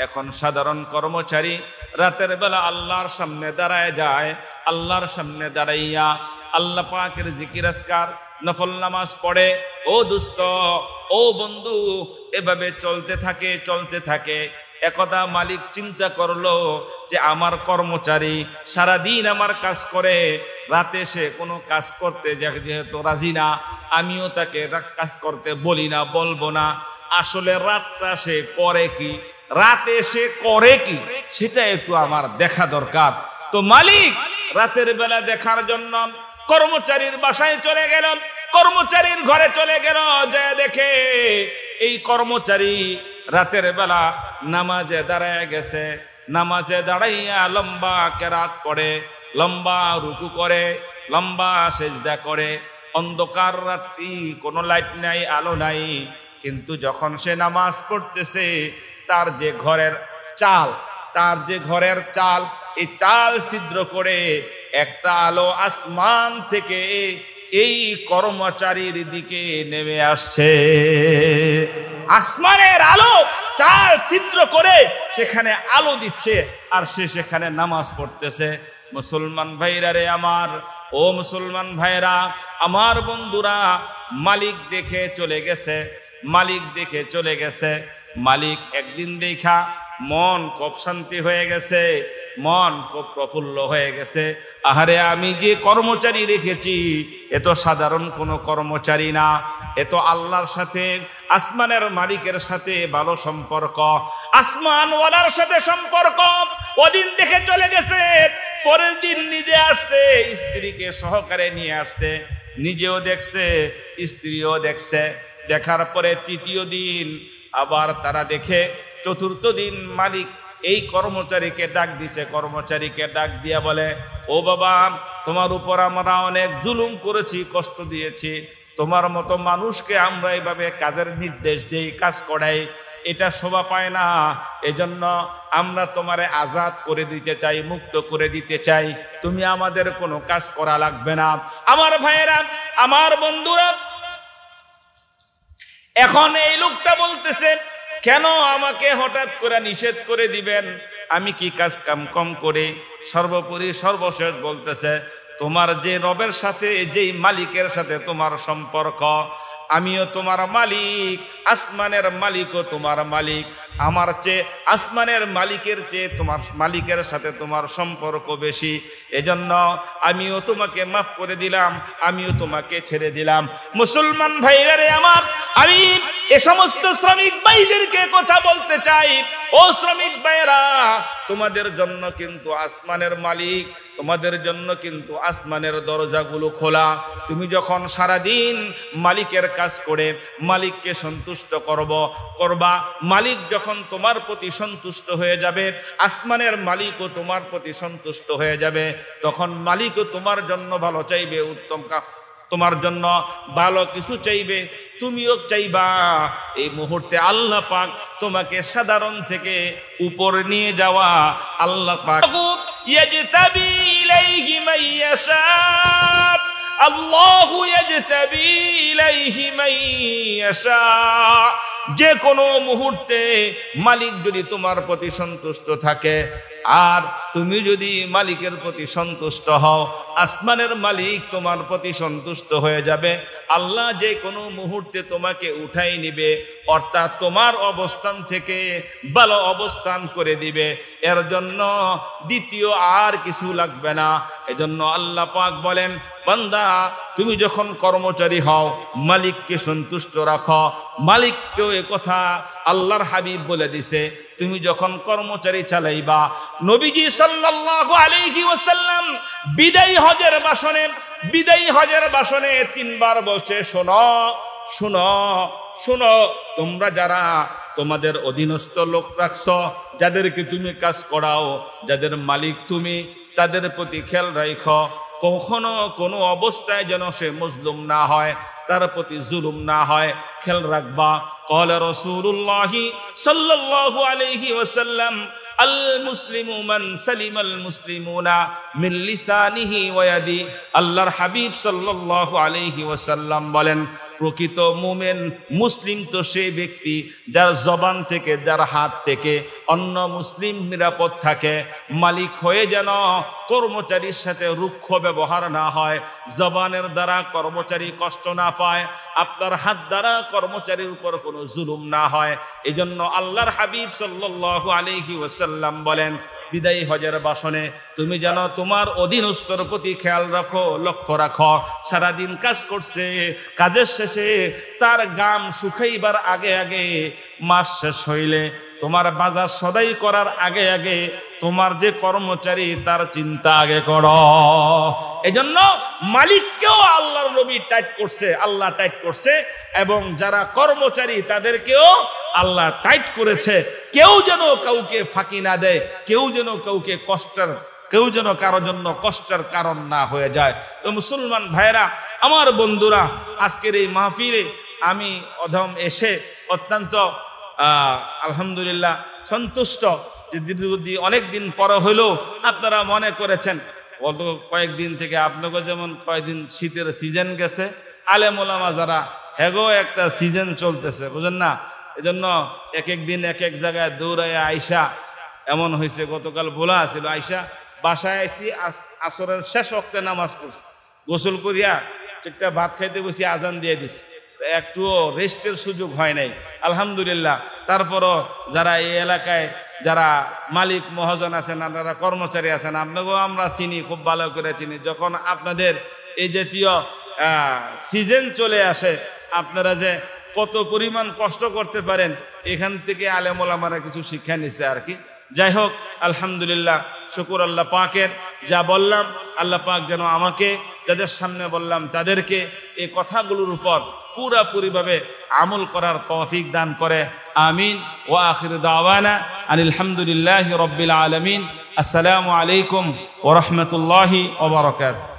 এখন সাধারণ কর্মচারী রাতের বেলা আল্লাহর সামনে দাঁড়ায় যায়, আল্লাহর সামনে দাঁড়াইয়া আল্লাহ পাকের জিকির আজকার নফল নামাজ পড়ে। ও দোস্ত, ও বন্ধু, এভাবে চলতে থাকে। একদা মালিক চিন্তা করলো যে আমার কর্মচারী সারাদিন আমার কাজ করে, রাতে সে কোনো কাজ করতে যেহেতু রাজি না, আমিও তাকে কাজ করতে বলি না, বলবো না। আসলে রাতটা সে করে কি, রাতে সে করে কি, সেটা একটু আমার দেখা দরকার। তো মালিক রাতের বেলা দেখার জন্য কর্মচারীর বাসায় চলে গেল, কর্মচারীর ঘরে চলে গেল, যা দেখে এই কর্মচারী রাতের বেলা নামাজে দাঁড়ায় গেছে, নামাজে দাঁড়াইয়া লম্বা কেরাত পড়ে, লম্বা রুকু করে, লম্বা সেজদা করে। অন্ধকার রাত্রি, কোনো লাইট নাই, আলো নাই, কিন্তু যখন সে নামাজ পড়তেছে তার যে ঘরের চাল, এই চাল ছিদ্র করে একটা আলো আসমান থেকে এই কর্মচারীর দিকে নেমে আসছে। আসমানের আলো চার ছিদ্র করে সেখানে আলো দিচ্ছে, আর সে সেখানে নামাজ পড়তেছে। মুসলমান ভাইরা রে আমার, ও মুসলমান ভাইরা, আমার বন্ধুরা, মালিক দেখে চলে গেছে, মালিক দেখে চলে গেছে। মালিক একদিন দেখা মন খুব শান্তি হয়ে গেছে, মন খুব প্রফুল্ল হয়ে গেছে। আহারে, আমি যে কর্মচারী রেখেছি এ তো সাধারণ কোনো কর্মচারী না, এ তো আল্লাহর সাথে, আসমানের মালিকের সাথে ভালো সম্পর্ক, আসমানওয়ালার সাথে সম্পর্ক। ওদিন দেখে চলে গেছে, পরের দিন নিজে আসছে, স্ত্রীকে সহকারে নিয়ে আসছে, নিজেও দেখছে, স্ত্রীও দেখছে। দেখার পরে তৃতীয় দিন আবার তারা দেখে, চতুর্থ দিন মালিক এই কর্মচারীকে ডাক দিছে। কর্মচারীকে ডাক দিয়া বলে, ও বাবা, তোমার উপর আমরা অনেক জুলুম করেছি, কষ্ট দিয়েছি, তোমার মতো মানুষকে আমরা এইভাবে কাজের নির্দেশ দেই, কাজ করাই, এটা শোভা পায় না। এজন্য আমরা তোমারে আজাদ করে দিতে চাই, মুক্ত করে দিতে চাই, তুমি আমাদের কোনো কাজ করা লাগবে না। আমার ভাইয়েরা, আমার বন্ধুরা, এখন এই লোকটা বলতেছে, কেন আমাকে হঠাৎ করে নিষেধ করে দিবেন? আমি কি কাজ কাম কম করে? সর্বোপরি সর্বশেষ বলতেছে, তোমার যে রবের সাথে, যেই মালিকের সাথে তোমার সম্পর্ক, আমিও তোমার মালিক, আসমানের মালিকও তোমার মালিক, আমার চেয়ে আসমানের মালিকের চেয়ে তোমার মালিকের সাথে তোমার সম্পর্ক বেশি, এজন্য আমিও তোমাকে মাফ করে দিলাম, আমিও তোমাকে ছেড়ে দিলাম। মুসলমান ভাইরা রে আমার, আমি এ সমস্ত শ্রমিক ভাইদেরকে কথা বলতে চাই, ও শ্রমিক ভাইরা, তোমাদের জন্য কিন্তু আসমানের মালিক, তোমাদের জন্য কিন্তু আসমানের দরজাগুলো খোলা। তুমি যখন সারাদিন মালিকের কাজ করে মালিককে সন্তুষ্ট করবা, মালিক যখন তোমার প্রতি সন্তুষ্ট হয়ে যাবে, আসমানের মালিকও তোমার প্রতি সন্তুষ্ট হয়ে যাবে, তখন মালিকও তোমার জন্য ভালো চাইবে, উত্তম তোমার জন্য ভালো কিছু চাইবে, তুমিও চাইবা। এই মুহূর্তে আল্লাহ পাক তোমাকে সাধারণ থেকে উপর নিয়ে যাওয়া আল্লাহ পাক ইয়াজতাবি ইলাইহি মান ইয়াশা, আল্লাহু ইয়াজতাবি ইলাইহি মান ইয়াশা। যে কোনো মুহূর্তে মালিক যদি তোমার প্রতি সন্তুষ্ট থাকে, আর তুমি যদি মালিকের প্রতি সন্তুষ্ট হও, আসমানের মালিক তোমার প্রতি সন্তুষ্ট হয়ে যাবে। আল্লাহ যে কোনো মুহূর্তে তোমাকে উঠাই নিবে, অর্থাৎ তোমার অবস্থান থেকে ভালো অবস্থান করে দিবে। এর জন্য দ্বিতীয় আর কিছু লাগবে না। এজন্য আল্লাহ পাক বলেন, বান্দা, তুমি যখন কর্মচারী হও, মালিককে সন্তুষ্ট রাখো। মালিককেও এ কথা আল্লাহর হাবিব বলে দিছে, তুমি যখন কর্মচারী চালাইবা। নবীজি সাল্লাল্লাহু আলাইহি ওয়াসাল্লাম বিদায়ী হজের ভাষণে তিনবার বলছে, শোনো শোনো শোনো, তোমরা যারা তোমাদের অধীনস্থ লোক রাখছো, যাদেরকে তুমি কাজ করাও, যাদের মালিক তুমি, তাদের প্রতি খেয়াল রাখো, কখনো কোনো অবস্থায় যেন সে মজলুম না হয়, তার প্রতি জুলুম না হয়, খেয়াল রাখবা। ক্বালা রাসূলুল্লাহি সাল্লাল্লাহু আলাইহি ওয়াসাল্লাম, আল মুসলিমু মান সালিমাল মুসলিমুনা মিন লিসানিহি ওয়া ইয়াদি। আল্লাহর হাবিব সাল্লাল্লাহু আলাইহি ওয়াসাল্লাম বলেন, প্রকৃত মুমিন মুসলিম তো সেই ব্যক্তি যার জবান থেকে, যার হাত থেকে অন্য মুসলিম নিরাপদ থাকে। মালিক হয়ে যেন কর্মচারীর সাথে রুক্ষ ব্যবহার না হয়, জবানের দ্বারা কর্মচারী কষ্ট না পায়, আপনার হাত দ্বারা কর্মচারীর উপর কোনো জুলুম না হয়। এই জন্য আল্লাহর হাবিব সাল্লাল্লাহু আলাইহি ওয়াসাল্লাম বলেন, বিদায়ী হজের ভাষণে তুমি যেন তোমার অধীনস্থর প্রতি খেয়াল রাখো, লক্ষ্য রাখো। সারাদিন কাজ করছে, কাজের শেষে তার গাম শুকাইবার আগে আগে, মাস শেষ হইলে, তোমার বাজার সদাই করার আগে আগে তোমার যে কর্মচারী তার চিন্তা আগে করো। এজন্য মালিককেও আল্লাহর নবী টাইট করছে, আল্লাহ টাইট করছে, এবং যারা কর্মচারী তাদেরকেও আল্লাহ টাইট করেছে। কেউ যেন কাউকে ফাঁকি না দেয়, কেউ যেন কারোর জন্য কষ্টের কারণ না হয়ে যায়। তো মুসলমান ভাইরা, আমার বন্ধুরা, আজকের এই মাহফিলে আমি অধম এসে অত্যন্ত আলহামদুলিল্লাহ সন্তুষ্ট যে দীর্ঘদিন অনেক দিন পরে হলেও আপনারা মনে করেছেন, গত কয়েকদিন থেকে আপনাকে যেমন কয়েকদিন শীতের সিজন গেছে, আলেম ওলামা যারা হেগো একটা সিজন চলতেছে, বুঝেন না? এজন্য এক এক দিন এক এক জায়গায় দৌড়ায় আইসা এমন হয়েছে, গতকাল বলা ছিল আইসা বাসায় আইসি, আসরের শেষ ওয়াক্তে নামাজ পড়ছি, গোসল করিয়া ঠিকটা ভাত খাইতে বসি, আজান দিয়ে দিছি, একটুও রেস্টের সুযোগ হয় নাই। আলহামদুলিল্লাহ। তারপরও যারা এই এলাকায় যারা মালিক মহাজন আছেন, আপনারা কর্মচারী আছেন, আপনাকেও আমরা চিনি, খুব ভালো করে চিনি। যখন আপনাদের এই জাতীয় সিজন চলে আসে, আপনারা যে কত পরিমাণ কষ্ট করতে পারেন, এখান থেকে আলেম ওলামারা কিছু শিক্ষা নিচ্ছে আর কি। যাই হোক, আলহামদুলিল্লাহ, শুকুর আল্লাহ পাকের। যা বললাম আল্লাহ পাক যেন আমাকে, যাদের সামনে বললাম তাদেরকে এই কথাগুলোর উপর পুরাপুরিভাবে আমল করার তৌফিক দান করে। আমিন। ওয়া আখির দাওয়ানা আনিল হামদুলিল্লাহি রাব্বিল আলামিন। আসসালামু আলাইকুম ওয়া রাহমাতুল্লাহি ওয়া বারাকাতুহু।